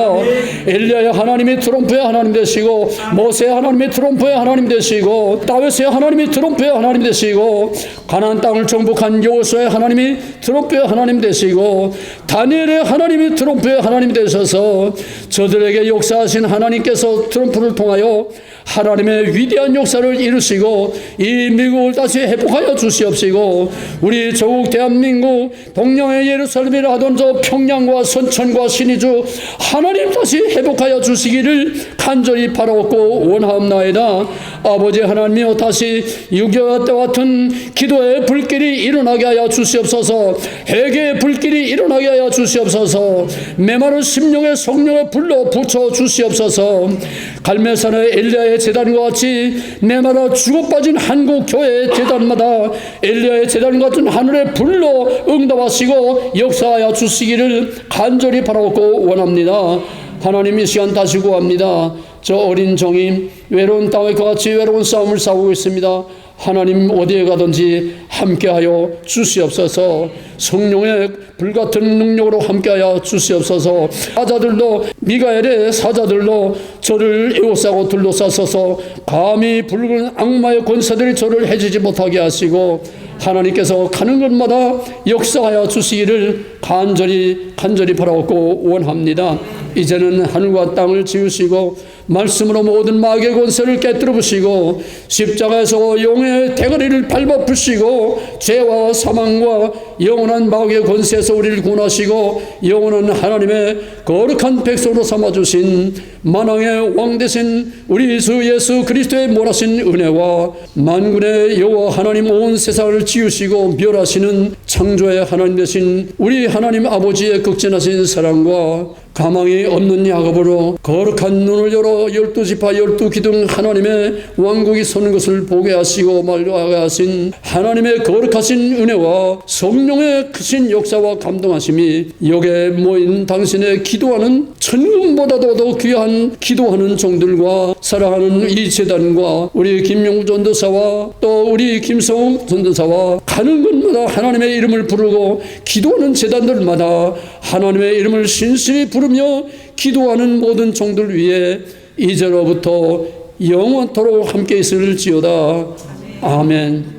엘리야의 하나님이 트럼프의 하나님 되시고 모세의 하나님이 트럼프의 하나님 되시고 다윗의 하나님이 트럼프의 하나님 되시고 가나안 땅을 정복한 여호수아의 하나님이 트럼프의 하나님 되시고 다니엘의 하나님이 트럼프의 하나님 되셔서 저들에게 역사하신 하나님께서 트럼프를 통하여 하나님의 위대한 역사를 이루시고 이 미국을 다시 회복하여 주시옵시고 우리 조국 대한민국 동양의 예루살렘이라 하던 저 평양과 선천과 신의주 하나님 다시 회복하여 주시기를 간절히 바라고 원하옵나이다. 아버지 하나님이여, 다시 6.25 때와 같은 기도의 불길이 일어나게 하여 주시옵소서. 회개의 불길이 일어나게 하여 주시옵소서. 메마른 심령의 성령의 불로 붙여 주시옵소서. 갈멜산의 엘리야의 제단과 같이 메마라 죽어빠진 한국 교회의 제단마다 엘리야의 제단과 같은 하늘의 불로 응답하시고 역사하여 주시기를 간절히 바라고 원합니다. 하나님, 이 시간 다시 구합니다. 저 어린 종이 외로운 땅에 같이 외로운 싸움을 싸우고 있습니다. 하나님, 어디에 가든지 함께하여 주시옵소서. 성령의 불같은 능력으로 함께하여 주시옵소서. 사자들도, 미가엘의 사자들도 저를 에워싸고 둘러싸서서 감히 붉은 악마의 권세들이 저를 해지지 못하게 하시고 하나님께서 가는 곳마다 역사하여 주시기를 간절히 바라고 원합니다. 이제는 하늘과 땅을 지으시고 말씀으로 모든 마귀의 권세를 깨뜨려 부시고 십자가에서 용의 대가리를 밟아 부시고 죄와 사망과 영원한 마귀의 권세에서 우리를 구원하시고 영원한 하나님의 거룩한 백성으로 삼아주신 만왕의 왕 되신 우리 주 예수 그리스도의 몰아신 은혜와 만군의 여호와 하나님, 온 세상을 지으시고 멸하시는 창조의 하나님 되신 우리 하나님 아버지의 극진하신 사랑과 가망이 없는 야곱으로 거룩한 눈을 열어 12지파 12기둥 하나님의 왕국이 서는 것을 보게 하시고 말하게 하신 하나님의 거룩하신 은혜와 성령의 크신 역사와 감동하심이 여기에 모인 당신의 기도하는 천금보다도 더 귀한 기도하는 종들과 사랑하는 이 재단과 우리 김용우 전도사와 또 우리 김성욱 전도사와 가는 곳마다 하나님의 이름을 부르고 기도하는 재단들마다 하나님의 이름을 신실히 부르며 기도하는 모든 종들 위에 이제로부터 영원토록 함께 있을지어다. 아멘.